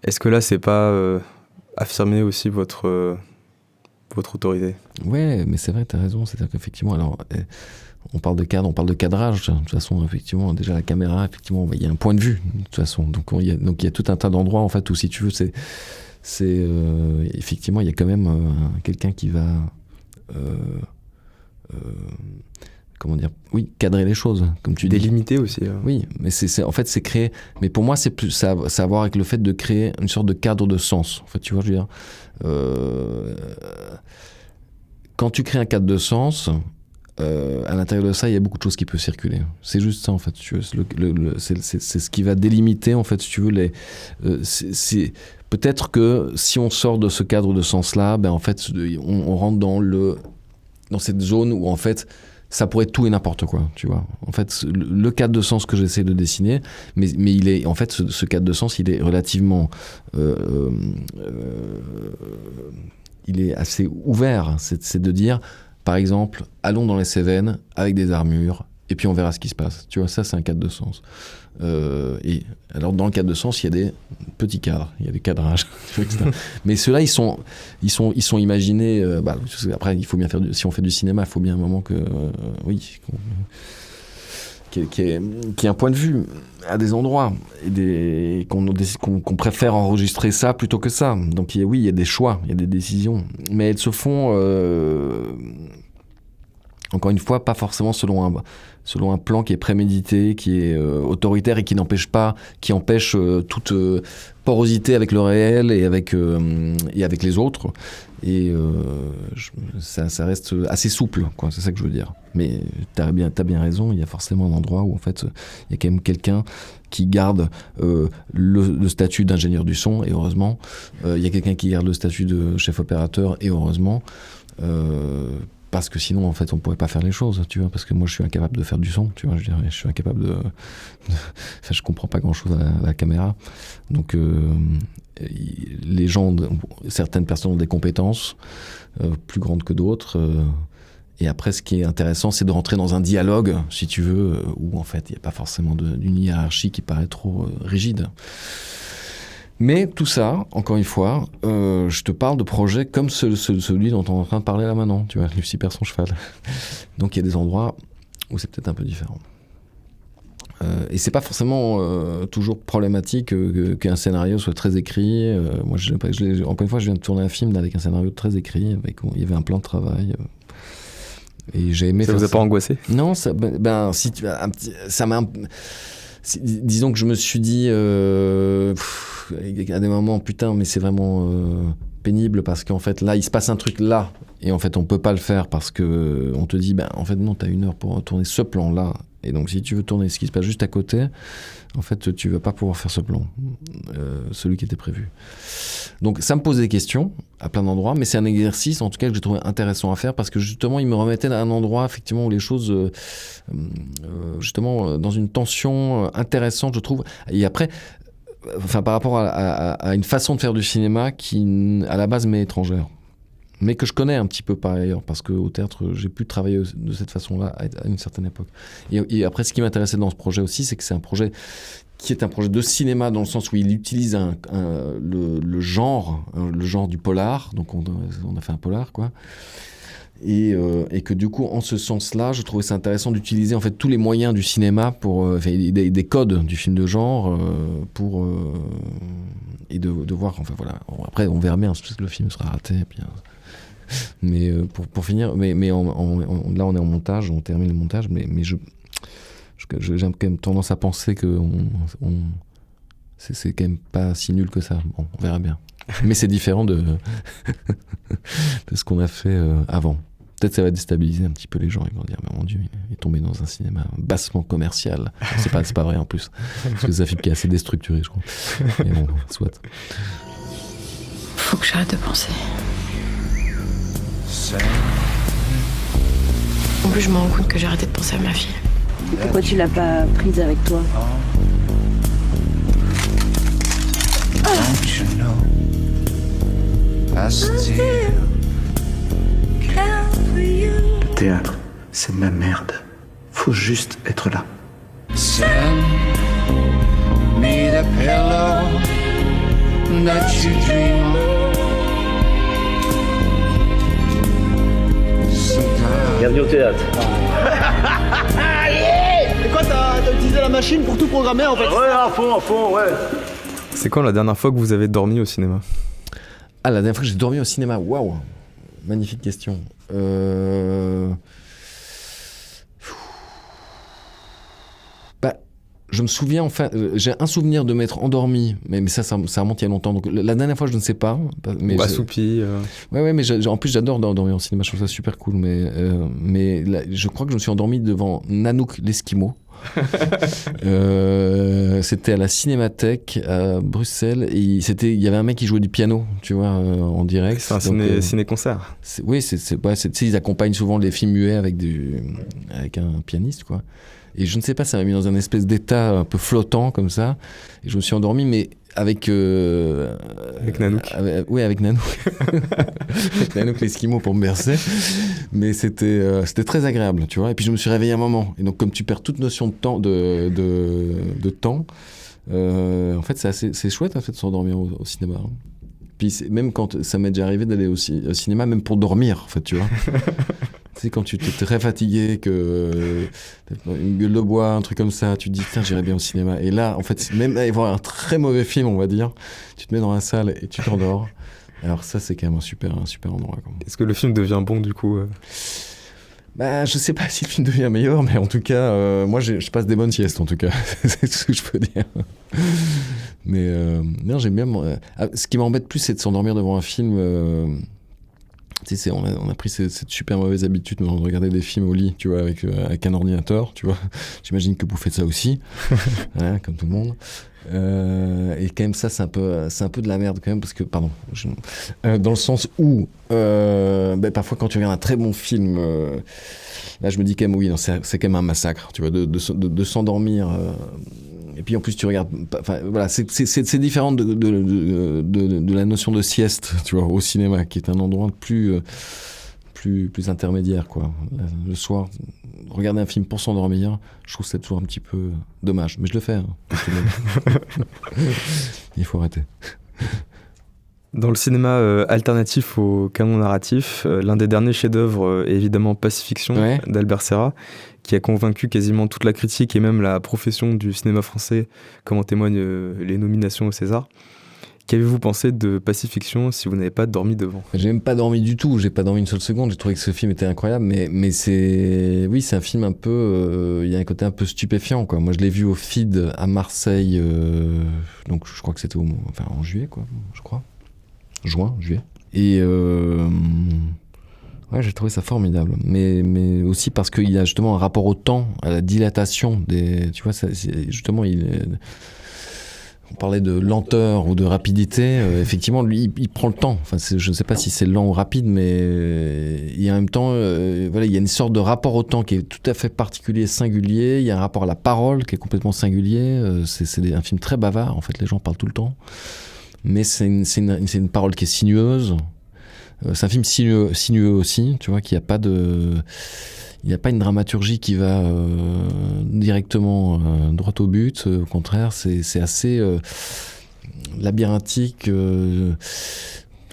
Est-ce que là, c'est pas affirmer aussi votre autorité ? Ouais, mais c'est vrai, tu as raison. C'est-à-dire qu'effectivement, alors, on parle de cadre, on parle de cadrage. De toute façon, effectivement, déjà la caméra, effectivement, il y a un point de vue, de toute façon. Donc il y a tout un tas d'endroits, en fait, où, si tu veux, effectivement, il y a quand même quelqu'un qui va... comment dire, oui, cadrer les choses, comme tu dis. Délimiter aussi. Oui, mais en fait, c'est créer. Mais pour moi, c'est plus ça a à voir avec le fait de créer une sorte de cadre de sens. En fait, tu vois, je veux dire, quand tu crées un cadre de sens, à l'intérieur de ça, il y a beaucoup de choses qui peuvent circuler. C'est juste ça, en fait. Tu veux, c'est ce qui va délimiter, en fait, si tu veux, peut-être que si on sort de ce cadre de sens-là, ben en fait, on rentre dans cette zone où, en fait, ça pourrait être tout et n'importe quoi, tu vois. En fait, le cadre de sens que j'essaie de dessiner, mais il est, en fait, ce cadre de sens, il est relativement, il est assez ouvert. C'est de dire, par exemple, allons dans les Cévennes avec des armures, et puis on verra ce qui se passe. Tu vois, ça, c'est un cadre de sens. Et alors, dans le cadre de sens, il y a des petits cadres, il y a des cadrages, etc. Mais ceux-là, ils sont imaginés. Après, il faut bien faire. Si on fait du cinéma, il faut bien un moment qu'il y ait un point de vue à des endroits, et qu'on préfère enregistrer ça plutôt que ça. Donc, il y a des choix, il y a des décisions, mais elles se font. Encore une fois, pas forcément selon un plan qui est prémédité, qui est autoritaire et qui empêche toute porosité avec le réel et avec les autres. Et ça reste assez souple, quoi. C'est ça que je veux dire. Mais t'as bien raison, il y a forcément un endroit où en fait il y a quand même quelqu'un qui garde le statut d'ingénieur du son, et heureusement. Il y a quelqu'un qui garde le statut de chef opérateur, et heureusement. Parce que sinon, en fait, on pourrait pas faire les choses, tu vois. Parce que moi, je suis incapable de faire du son, tu vois. Je dirais, je suis incapable de... Enfin, je comprends pas grand-chose à la caméra. Donc, les gens, certaines personnes ont des compétences plus grandes que d'autres. Et après, ce qui est intéressant, c'est de rentrer dans un dialogue, si tu veux, où en fait, il n'y a pas forcément d'une hiérarchie qui paraît trop rigide. Mais tout ça, encore une fois, je te parle de projets comme celui dont on est en train de parler là maintenant, tu vois, Lucie perd son cheval. Donc il y a des endroits où c'est peut-être un peu différent. Et c'est pas forcément toujours problématique qu'un scénario soit très écrit. Moi, encore une fois, je viens de tourner un film avec un scénario très écrit, il y avait un plan de travail. Et j'ai aimé. Ça vous a pas angoissé ? Non, ça m'a. Disons que je me suis dit à des moments, putain, mais c'est vraiment pénible parce qu'en fait là il se passe un truc là et en fait on peut pas le faire parce que on te dit en fait non, t'as 1 heure pour tourner ce plan là, et donc si tu veux tourner ce qui se passe juste à côté, en fait tu vas pas pouvoir faire ce plan, celui qui était prévu. Donc ça me pose des questions à plein d'endroits, mais c'est un exercice en tout cas que j'ai trouvé intéressant à faire parce que justement il me remettait à un endroit effectivement où les choses justement dans une tension intéressante, je trouve. Et après, enfin par rapport à une façon de faire du cinéma qui à la base m'est étrangère, mais que je connais un petit peu par ailleurs parce qu'au théâtre j'ai pu travailler de cette façon-là à une certaine époque. Et après, ce qui m'intéressait dans ce projet aussi, c'est que c'est un projet qui est un projet de cinéma dans le sens où il utilise le genre du polar. Donc on a fait un polar, quoi. Et que du coup, en ce sens-là, je trouvais ça intéressant d'utiliser en fait tous les moyens du cinéma pour des codes du film de genre et de voir. Enfin voilà. Après, on verra bien si le film sera raté. Puis, mais pour finir, mais là, on est en montage, on termine le montage, mais j'ai quand même tendance à penser que c'est quand même pas si nul que ça. Bon, on verra bien. Mais c'est différent de ce qu'on a fait avant. Peut-être ça va déstabiliser un petit peu les gens. Ils vont dire, mais mon Dieu, il est tombé dans un cinéma bassement commercial. C'est pas vrai en plus. Parce que c'est un film qui est assez déstructuré, je crois. Mais bon, soit. Faut que j'arrête de penser. En plus, je me rends compte que j'ai arrêté de penser à ma fille. Et pourquoi tu l'as pas prise avec toi ? Le théâtre, c'est de la merde. Faut juste être là. Send me the pillow that you dream of. Bienvenue au théâtre. Et quoi, t'as utilisé la machine pour tout programmer en fait? Ouais, à fond, ouais. C'est quand la dernière fois que vous avez dormi au cinéma? Ah, la dernière fois que j'ai dormi au cinéma, waouh, magnifique question. Je me souviens, enfin, j'ai un souvenir de m'être endormi, mais ça remonte il y a longtemps. Donc la dernière fois, je ne sais pas. Mais assoupi. Ouais, mais en plus, j'adore dormir au cinéma. Je trouve ça super cool. Mais là, je crois que je me suis endormi devant Nanook l'Esquimau. C'était à la Cinémathèque à Bruxelles et il y avait un mec qui jouait du piano, tu vois, en direct. C'est un ciné-concert. Oui, ils accompagnent souvent les films muets avec un pianiste, quoi. Et je ne sais pas, ça m'a mis dans un espèce d'état un peu flottant comme ça. Et je me suis endormi, mais avec Nanook. Avec Nanook. Avec Nanook l'Esquimau pour me bercer. Mais c'était très agréable, tu vois. Et puis je me suis réveillé un moment. Et donc comme tu perds toute notion de temps, de temps, en fait c'est chouette en fait, de s'endormir au cinéma. Puis même quand ça m'est déjà arrivé d'aller au cinéma, même pour dormir, en fait, tu vois. Tu sais, quand tu t'es très fatigué, que t'as une gueule de bois, un truc comme ça, tu te dis, tiens, j'irais bien au cinéma. Et là, en fait, même aller voir un très mauvais film, on va dire, tu te mets dans la salle et tu t'endors. Alors ça, c'est quand même un super endroit. Quoi. Est-ce que le film devient bon, du coup Bah, je sais pas si le film devient meilleur, mais en tout cas, moi, je passe des bonnes siestes, en tout cas. C'est ce que je peux dire. Mais non, j'aime bien... ce qui m'embête plus, c'est de s'endormir devant un film... Tu sais, on a pris cette super mauvaise habitude de regarder des films au lit, tu vois, avec un ordinateur, tu vois. J'imagine que vous faites ça aussi, voilà, comme tout le monde. Et quand même, ça, c'est un peu de la merde quand même, parce que, pardon, dans le sens où, parfois quand tu regardes un très bon film, là, je me dis quand même, oui, non, c'est quand même un massacre, tu vois, de s'endormir. Et puis en plus tu regardes, enfin voilà, c'est différent de la notion de sieste, tu vois, au cinéma, qui est un endroit plus intermédiaire, quoi. Le soir, regarder un film pour s'endormir, je trouve ça toujours un petit peu dommage, mais je le fais. Hein, il faut arrêter. Dans le cinéma alternatif au canon narratif, l'un des derniers chefs-d'œuvre est évidemment Pacifiction, ouais, d'Albert Serra, qui a convaincu quasiment toute la critique et même la profession du cinéma français, comme en témoignent les nominations au César. Qu'avez-vous pensé de Pacifiction si vous n'avez pas dormi devant ? J'ai même pas dormi du tout, j'ai pas dormi une seule seconde, j'ai trouvé que ce film était incroyable, mais c'est un film un peu, il y a un côté un peu stupéfiant, quoi. Moi je l'ai vu au FID à Marseille, donc je crois que c'était en juillet, quoi, je crois. Juillet. Et ouais, j'ai trouvé ça formidable. Mais aussi parce qu'il y a justement un rapport au temps, à la dilatation des. Tu vois, justement, on parlait de lenteur ou de rapidité. Effectivement, lui, il prend le temps. Enfin, je ne sais pas si c'est lent ou rapide, mais il y a en même temps, voilà, il y a une sorte de rapport au temps qui est tout à fait particulier, singulier. Il y a un rapport à la parole qui est complètement singulier. C'est un film très bavard. En fait, les gens parlent tout le temps. Mais c'est une parole qui est sinueuse. C'est un film sinueux aussi, tu vois, qu'il n'y a pas il n'y a pas une dramaturgie qui va directement droit au but. Au contraire, c'est assez labyrinthique. Un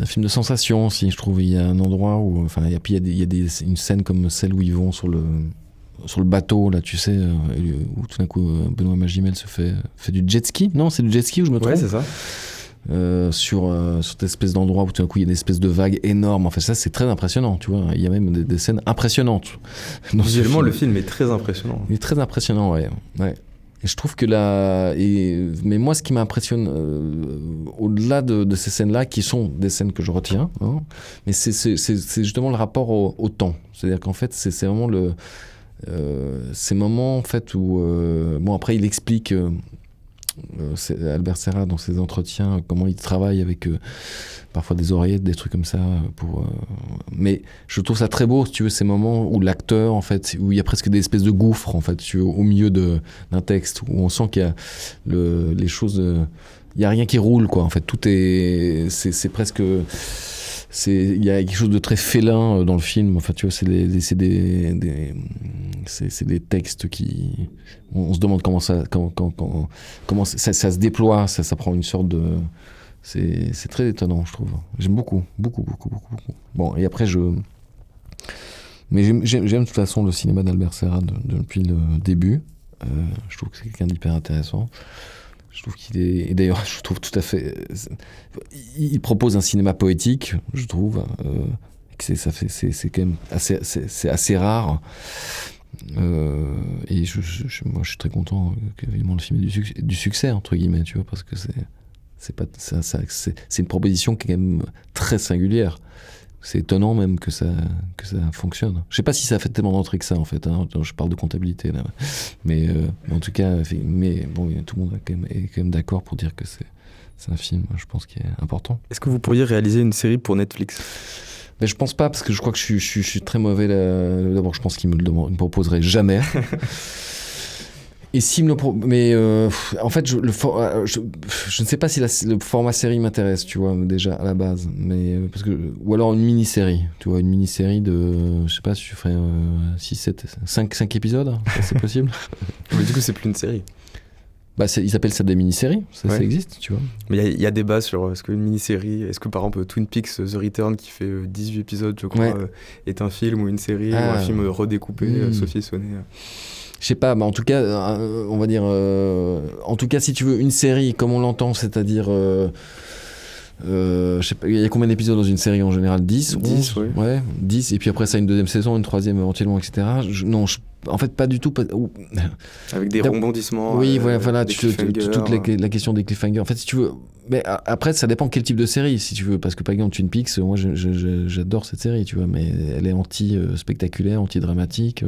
film de sensation aussi, je trouve. Il y a un endroit où, enfin, il y a une scène comme celle où ils vont sur le bateau, là, tu sais, où tout d'un coup Benoît Magimel se fait du jet ski. Non, c'est du jet ski où je me trompe. Ouais, c'est ça. Sur cette espèce d'endroit où tout d'un coup il y a des espèces de vagues énormes. Enfin, ça c'est très impressionnant, tu vois. Il y a même des scènes impressionnantes. Visuellement, le film est très impressionnant. Il est très impressionnant, ouais. Et je trouve que mais moi, ce qui m'impressionne au-delà de ces scènes-là, qui sont des scènes que je retiens, hein, mais c'est justement le rapport au temps. C'est-à-dire qu'en fait, c'est vraiment ces moments en fait où bon, après il explique. Albert Serra dans ses entretiens comment il travaille avec parfois des oreillettes, des trucs comme ça mais je trouve ça très beau, si tu veux, ces moments où l'acteur en fait, où il y a presque des espèces de gouffres en fait, tu veux, au milieu d'un texte où on sent qu'il y a les choses, il y a rien qui roule, quoi, en fait, tout c'est presque il y a quelque chose de très félin dans le film. Enfin, tu vois, c'est des textes qui... On se demande comment ça se déploie, ça prend une sorte de... C'est très étonnant, je trouve. J'aime beaucoup. Bon, et après, mais j'aime de toute façon le cinéma d'Albert Serra depuis le début. Je trouve que c'est quelqu'un d'hyper intéressant. Je trouve qu'il est... Et d'ailleurs, je trouve tout à fait... Il propose un cinéma poétique, je trouve. C'est quand même assez rare. Et moi, je suis très content qu'évidemment le film ait du succès, entre guillemets, tu vois, parce que c'est une proposition qui est quand même très singulière. C'est étonnant même que ça fonctionne. Je sais pas si ça fait tellement d'entrées que ça, en fait, hein. Je parle de comptabilité là, mais en tout cas, mais bon, tout le monde est quand même d'accord pour dire que c'est un film, je pense, qui est important. Est-ce que vous pourriez réaliser une série pour Netflix ? Mais je pense pas, parce que je crois que je suis très mauvais là. D'abord, je pense qu'il me proposerait jamais. Et s'il me le mais en fait, je ne sais pas si le format série m'intéresse, tu vois, déjà à la base, mais parce que, ou alors une mini-série, tu vois, une mini-série de, je sais pas, si je ferais 5 épisodes, hein, c'est possible. Mais du coup, c'est plus une série. Bah, ils appellent ça des mini-séries, ça existe, tu vois. Mais il y a débat sur est-ce qu'une mini-série, est-ce que par exemple Twin Peaks The Return qui fait 18 épisodes, je crois, est un film ou une série, ou un film redécoupé, Sophie Sonnet. Je sais pas, mais en tout cas, on va dire, en tout cas, si tu veux une série comme on l'entend, c'est-à-dire Je sais pas, il y a combien d'épisodes dans une série en général? 10, 10, oui. Ouais, 10, et puis après ça une deuxième saison, une troisième éventuellement, etc. En fait, pas du tout. Avec des rebondissements. Oui, voilà, des toute la question des cliffhangers. En fait, si tu veux. Mais après, ça dépend quel type de série, si tu veux. Parce que par exemple, Twin Peaks, moi j'adore cette série, tu vois, mais elle est anti-spectaculaire, anti-dramatique.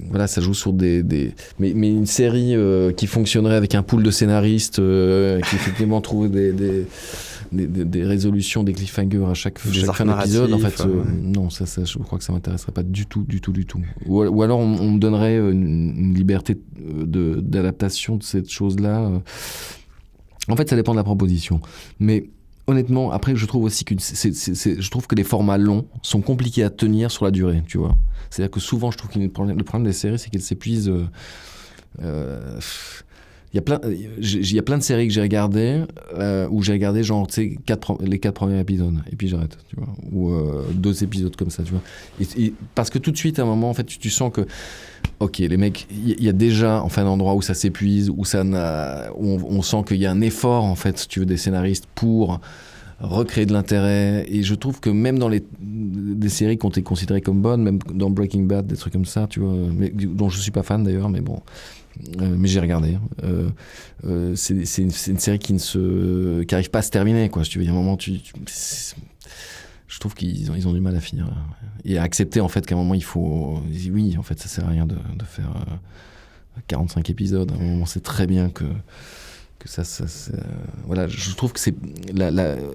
Voilà, ça joue sur mais une série qui fonctionnerait avec un pool de scénaristes qui effectivement trouvent des résolutions, des cliffhangers à chaque fin d'épisode. En fait, non, ça, je crois que ça m'intéresserait pas du tout. Ou alors on me donnerait une liberté d'adaptation de cette chose-là. En fait, ça dépend de la proposition. Mais honnêtement, après, je trouve aussi je trouve que les formats longs sont compliqués à tenir sur la durée, tu vois. C'est-à-dire que souvent, je trouve que le problème des séries, c'est qu'elles s'épuisent. Il y a plein de séries que j'ai regardées où j'ai regardé genre, tu sais, les 4 premiers épisodes et puis j'arrête, tu vois, ou 2 épisodes comme ça, tu vois. Et parce que tout de suite, à un moment, en fait, tu sens que, ok, les mecs, il y a déjà enfin un endroit où ça s'épuise, où on sent qu'il y a un effort, en fait, si tu veux, des scénaristes pour recréer de l'intérêt. Et je trouve que même dans des séries qui ont été considérées comme bonnes, même dans Breaking Bad, des trucs comme ça, tu vois, mais, dont je suis pas fan d'ailleurs, mais bon. Mais j'ai regardé. C'est une série qui arrive pas à se terminer, quoi. Si tu veux, il y a un moment, je trouve qu'ils ont du mal à finir et à accepter en fait qu'à un moment il faut. Oui, en fait, ça sert à rien de faire 45 épisodes. À un moment, c'est très bien que ça voilà, je trouve que c'est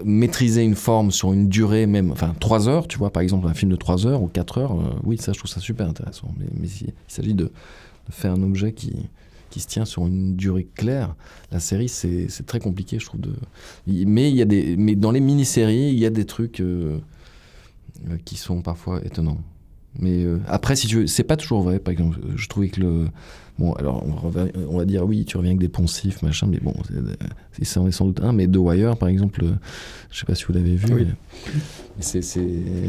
maîtriser une forme sur une durée même, enfin 3 heures, tu vois, par exemple un film de 3 heures ou 4 heures, oui, ça je trouve ça super intéressant. Mais il s'agit de faire un objet qui se tient sur une durée claire. La série, c'est très compliqué, je trouve. Mais dans les mini-séries, il y a des trucs qui sont parfois étonnants. Mais après, si tu veux, c'est pas toujours vrai. Par exemple, je trouvais que bon, alors on va dire oui, tu reviens avec des poncifs, machin, mais bon, c'est sans doute un. Mais The Wire, par exemple, je sais pas si vous l'avez vu. Oui. Mais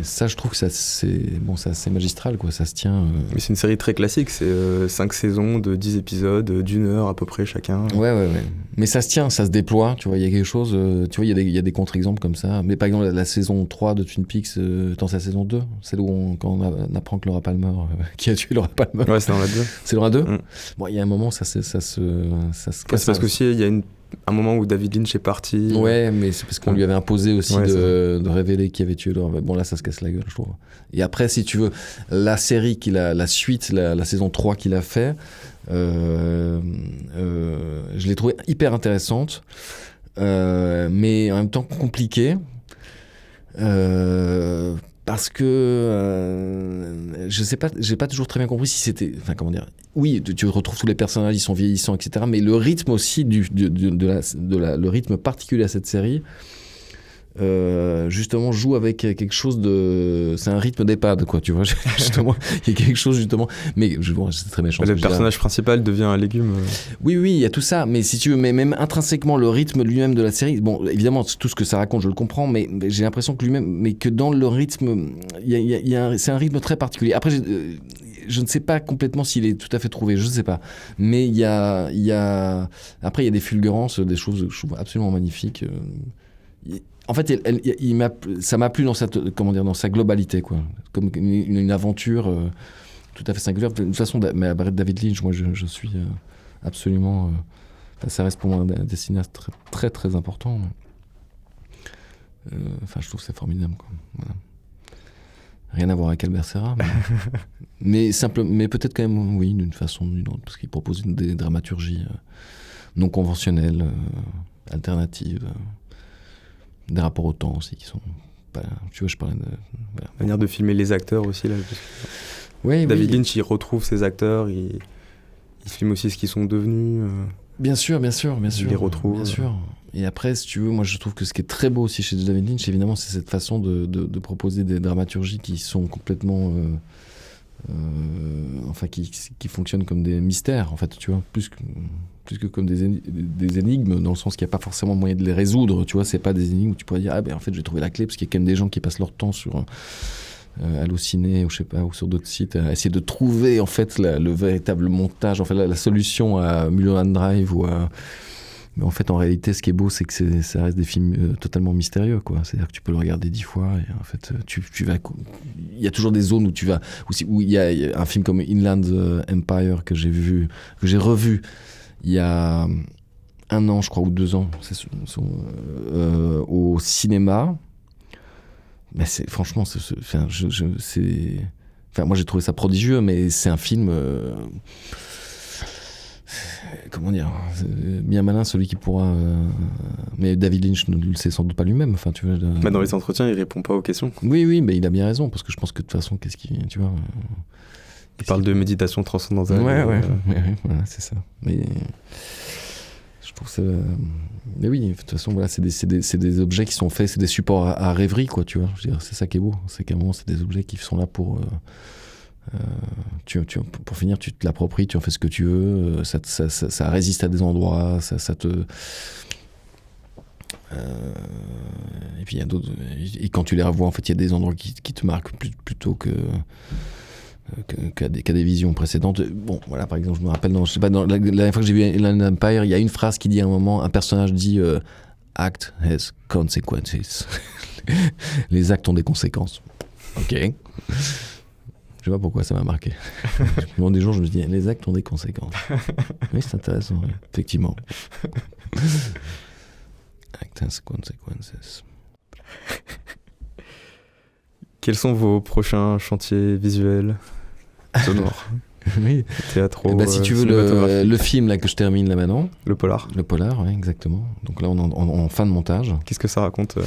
ça, je trouve que c'est assez magistral, quoi. Ça se tient. Mais c'est une série très classique. C'est 5 saisons de 10 épisodes, d'1 heure à peu près chacun. Ouais. Mais ça se tient, ça se déploie. Tu vois, il y a quelque chose. Tu vois, il y a des contre-exemples comme ça. Mais par exemple, la saison 3 de Twin Peaks, dans sa saison 2, c'est où quand on apprend que Laura Palmer, qui a tué Laura Palmer. Ouais, c'est dans la 2. C'est dans la 2 ? Bon, il y a un moment, ça se casse. C'est parce qu'aussi, il y a un moment où David Lynch est parti. Ouais, mais c'est parce qu'on lui avait imposé aussi de révéler qui avait tué Laura. Bon, là, ça se casse la gueule, je trouve. Et après, si tu veux, la série la suite, la saison 3 qu'il a fait, je l'ai trouvée hyper intéressante, mais en même temps compliquée. Parce que je sais pas, j'ai pas toujours très bien compris si c'était, enfin comment dire. Oui, tu retrouves tous les personnages, ils sont vieillissants, etc. Mais le rythme aussi le rythme particulier à cette série, justement joue avec quelque chose de, c'est un rythme d'EHPAD, quoi, tu vois. Justement, il y a quelque chose justement, mais c'est très méchant. Le personnage principal devient un légume. Oui, il y a tout ça, mais si tu veux, mais même intrinsèquement le rythme lui-même de la série, bon, évidemment tout ce que ça raconte, je le comprends, mais j'ai l'impression que lui-même, mais que dans le rythme, c'est un rythme très particulier. Après, je ne sais pas complètement s'il est tout à fait trouvé, je ne sais pas, mais après il y a des fulgurances, des choses que je trouve absolument magnifiques. En fait, ça m'a plu dans sa globalité, quoi, comme une aventure tout à fait singulière. De toute façon, mais David Lynch, moi, je suis absolument. Ça reste pour moi un cinéaste très, très, très important. Je trouve que c'est formidable, quoi. Voilà. Rien à voir avec Albert Serra, mais peut-être quand même, oui, d'une façon ou d'une autre, parce qu'il propose des dramaturgies non conventionnelles, alternatives. Des rapports au temps aussi qui sont pas, tu vois, je parlais de manière de filmer les acteurs aussi là. Oui, David Lynch, il retrouve ses acteurs, il filme aussi ce qu'ils sont devenus. Bien sûr. Il les retrouve. Bien sûr. Et après, si tu veux, moi je trouve que ce qui est très beau aussi chez David Lynch, évidemment, c'est cette façon de proposer des dramaturgies qui sont complètement qui fonctionnent comme des mystères, en fait, tu vois, plus que comme des énigmes, dans le sens qu'il n'y a pas forcément moyen de les résoudre, tu vois, c'est pas des énigmes où tu pourrais dire, en fait, je vais trouver la clé, parce qu'il y a quand même des gens qui passent leur temps sur Allociné, ou je sais pas, ou sur d'autres sites, à essayer de trouver, en fait, le véritable montage, en fait, la solution à Mulholland Drive, ou Mais en fait, en réalité, ce qui est beau, c'est que ça reste des films totalement mystérieux, quoi. C'est-à-dire que tu peux le regarder 10 fois et en fait, tu vas. Il y a toujours des zones où tu vas. Où il y a un film comme Inland Empire que j'ai revu il y a 1 an, je crois, ou 2 ans, au cinéma. Mais franchement, moi j'ai trouvé ça prodigieux, mais c'est un film. Comment dire, bien malin celui qui pourra. Mais David Lynch ne le sait sans doute pas lui-même. Enfin, tu vois. Dans les entretiens, il répond pas aux questions. Oui, mais il a bien raison, parce que je pense que de toute façon, tu vois. Il parle de méditation transcendantale. Ouais, voilà, c'est ça. Mais je trouve ça. Mais oui, de toute façon, voilà, c'est des objets qui sont faits, c'est des supports à rêverie, quoi, tu vois. Je veux dire, c'est ça qui est beau, c'est qu'à un moment, c'est des objets qui sont là pour. Pour finir, tu te l'appropries, tu en fais ce que tu veux, ça résiste à des endroits, ça te. Et puis il y a d'autres. Et quand tu les revois, en fait, il y a des endroits qui te marquent plutôt qu'à des visions précédentes. Bon, voilà, par exemple, je me rappelle, je sais pas, dans la dernière fois que j'ai vu Inland Empire, il y a une phrase qui dit à un moment, un personnage dit Act has consequences. Les actes ont des conséquences. Ok. Je sais pas pourquoi ça m'a marqué. Des jours, je me dis, les actes ont des conséquences. Oui, c'est intéressant, oui. Effectivement. Act has consequences. Quels sont vos prochains chantiers visuels, sonores, oui. théâtraux, si tu veux le film là que je termine là maintenant. Le polar. Le polar, oui, exactement. Donc là, on est en fin de montage. Qu'est-ce que ça raconte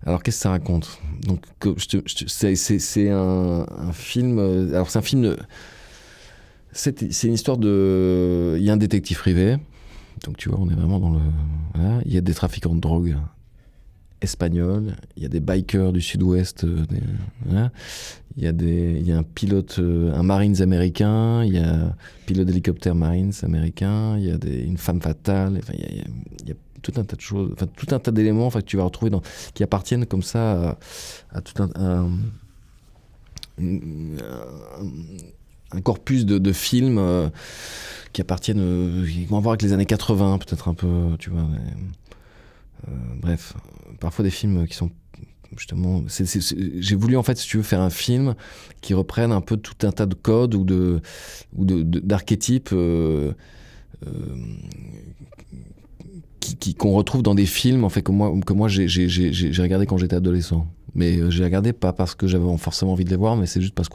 Alors, qu'est-ce que ça raconte? Donc, c'est un film. Alors, c'est un film. C'est une histoire de. Il y a un détective privé. Donc, tu vois, on est vraiment dans le. Voilà. Il y a des trafiquants de drogue espagnols. Il y a des bikers du sud-ouest. Voilà. Il y a un pilote, un Marines américain. Il y a un pilote d'hélicoptère Marines américain. Il y a une femme fatale. Enfin, il y a tout un tas de choses, enfin tout un tas d'éléments, enfin, que tu vas retrouver qui appartiennent comme ça à tout un corpus de films qui appartiennent, qui vont avoir avec les années 80 peut-être un peu, tu vois. Bref, parfois des films qui sont justement, j'ai voulu en fait, si tu veux, faire un film qui reprenne un peu tout un tas de codes ou d'archétypes qu'on retrouve dans des films en fait que moi j'ai regardé quand j'étais adolescent. Mais j'ai regardé pas parce que j'avais forcément envie de les voir, mais c'est juste parce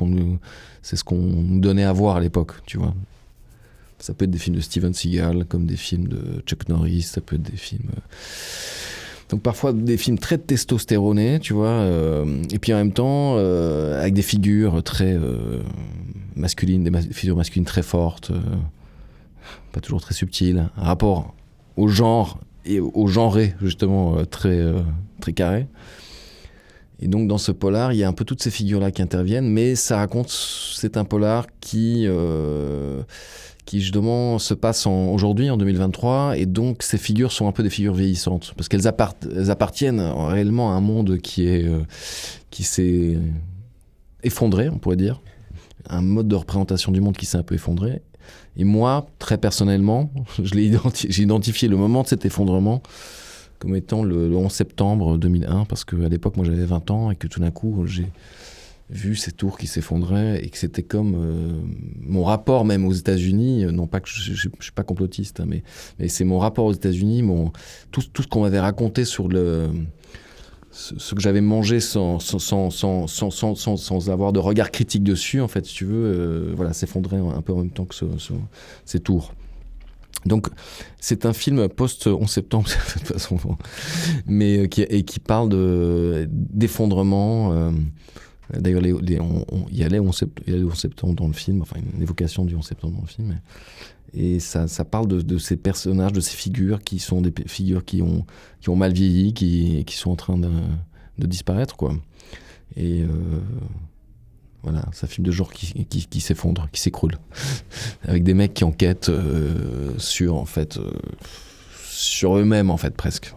c'est ce qu'on nous donnait à voir à l'époque, tu vois. Ça peut être des films de Steven Seagal, comme des films de Chuck Norris, ça peut être des films. Donc parfois des films très testostéronés, tu vois, et puis en même temps avec des figures très masculines, des figures masculines très fortes, pas toujours très subtiles, un rapport au genre et au genré justement très carré. Et donc dans ce polar, il y a un peu toutes ces figures-là qui interviennent, mais ça raconte, c'est un polar qui justement se passe aujourd'hui, en 2023, et donc ces figures sont un peu des figures vieillissantes, parce qu'elles appartiennent réellement à un monde qui s'est effondré, on pourrait dire, un mode de représentation du monde qui s'est un peu effondré. Et moi, très personnellement, j'ai identifié le moment de cet effondrement comme étant le 11 septembre 2001, parce qu'à l'époque, moi j'avais 20 ans, et que tout d'un coup, j'ai vu ces tours qui s'effondraient, et que c'était comme mon rapport même aux États-Unis, non pas que je suis pas complotiste, hein, mais c'est mon rapport aux États-Unis, tout ce qu'on m'avait raconté sur ce que j'avais mangé sans avoir de regard critique dessus, en fait, si tu veux, voilà, s'effondrait un peu en même temps que ces tours. Donc, c'est un film post-11 septembre, de toute façon, mais qui parle d'effondrement. D'ailleurs, il y a les 11 septembre dans le film, enfin une évocation du 11 septembre dans le film. Et ça parle de ces personnages, de ces figures qui sont des figures qui ont mal vieilli, qui sont en train de disparaître, quoi. Et voilà, c'est un film de genre qui s'effondre, qui s'écroule, avec des mecs qui enquêtent sur eux-mêmes, en fait, presque.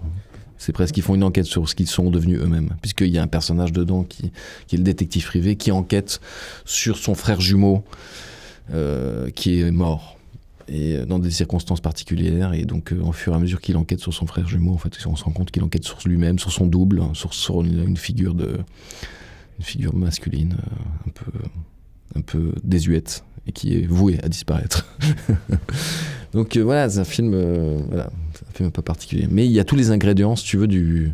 C'est presque qu'ils font une enquête sur ce qu'ils sont devenus eux-mêmes, puisqu'il y a un personnage dedans qui est le détective privé, qui enquête sur son frère jumeau qui est mort. et dans des circonstances particulières. Et donc, au fur et à mesure qu'il enquête sur son frère jumeau, en fait, on se rend compte qu'il enquête sur lui-même, sur son double, sur une figure masculine, un peu désuète et qui est vouée à disparaître. Donc voilà, c'est un film, un peu particulier. Mais il y a tous les ingrédients, si tu veux, il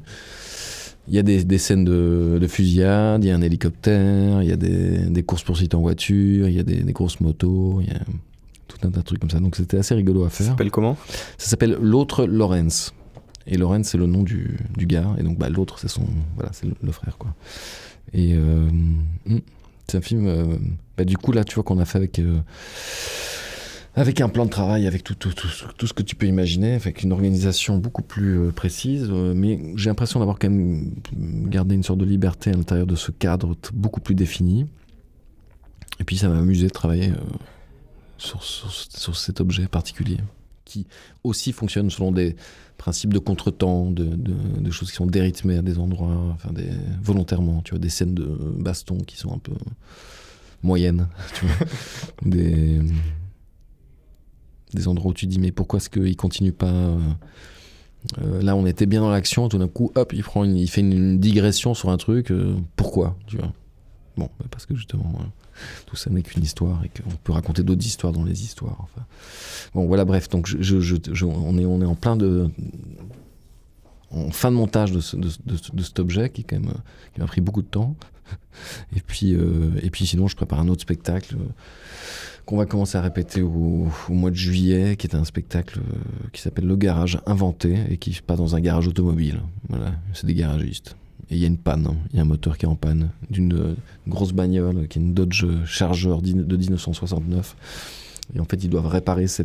y a des scènes de fusillade, il y a un hélicoptère, il y a des courses-poursuites en voiture, il y a des grosses motos, il y a tout un tas de trucs comme ça. Donc c'était assez rigolo à faire. Ça s'appelle comment ? Ça s'appelle L'autre Lawrence. Et Lawrence, c'est le nom du gars. Et donc l'autre, c'est c'est le frère, quoi. Et c'est un film... du coup, là, tu vois qu'on a fait avec un plan de travail, avec tout ce que tu peux imaginer, avec une organisation beaucoup plus précise, mais j'ai l'impression d'avoir quand même gardé une sorte de liberté à l'intérieur de ce cadre beaucoup plus défini. Et puis ça m'a amusé de travailler sur cet objet particulier, qui aussi fonctionne selon des principes de contretemps, de choses qui sont dérythmées à des endroits, volontairement, tu vois, des scènes de baston qui sont un peu moyennes, tu vois, des endroits où tu dis mais pourquoi est-ce qu'il continue pas là on était bien dans l'action, tout d'un coup hop il fait une digression sur un truc, pourquoi, tu vois, bon parce que justement tout ça n'est qu'une histoire et qu'on peut raconter d'autres histoires dans les histoires, enfin bon voilà, bref, donc on est en plein en fin de montage de cet objet qui m'a pris beaucoup de temps. Et puis sinon je prépare un autre spectacle qu'on va commencer à répéter au mois de juillet, qui est un spectacle qui s'appelle Le Garage Inventé et qui se passe dans un garage automobile. Voilà, c'est des garagistes. Et il y a une panne, il y a un moteur qui est en panne d'une grosse bagnole qui est une Dodge Charger de 1969. Et en fait ils doivent réparer ce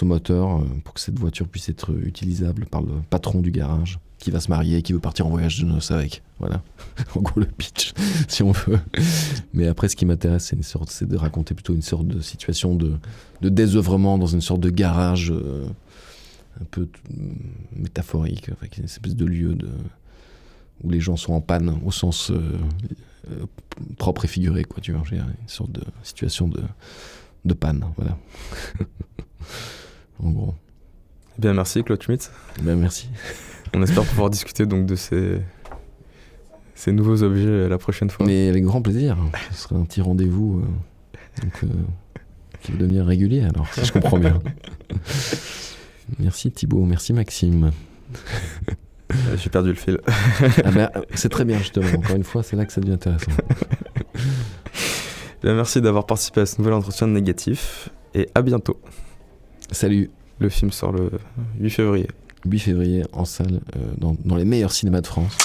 moteur pour que cette voiture puisse être utilisable par le patron du garage, qui va se marier et qui veut partir en voyage de noces avec. Voilà, en gros le pitch, si on veut. Mais après, ce qui m'intéresse, c'est de raconter plutôt une sorte de situation de désœuvrement dans une sorte de garage un peu métaphorique, avec une espèce de lieu où les gens sont en panne au sens propre et figuré, quoi. Tu vois, une sorte de situation de panne, voilà. En gros. Eh bien, merci Claude Schmitz. Merci. On espère pouvoir discuter donc de ces nouveaux objets la prochaine fois. Mais avec grand plaisir. Ce sera un petit rendez-vous qui va devenir régulier, alors, si je comprends bien. Merci Thibaut, merci Maxime. J'ai perdu le fil. C'est très bien, justement. Encore une fois, c'est là que ça devient intéressant. Bien, merci d'avoir participé à ce nouvel entretien de Négatif et à bientôt. Salut. Le film sort le 8 février. 8 février en salle dans les meilleurs cinémas de France.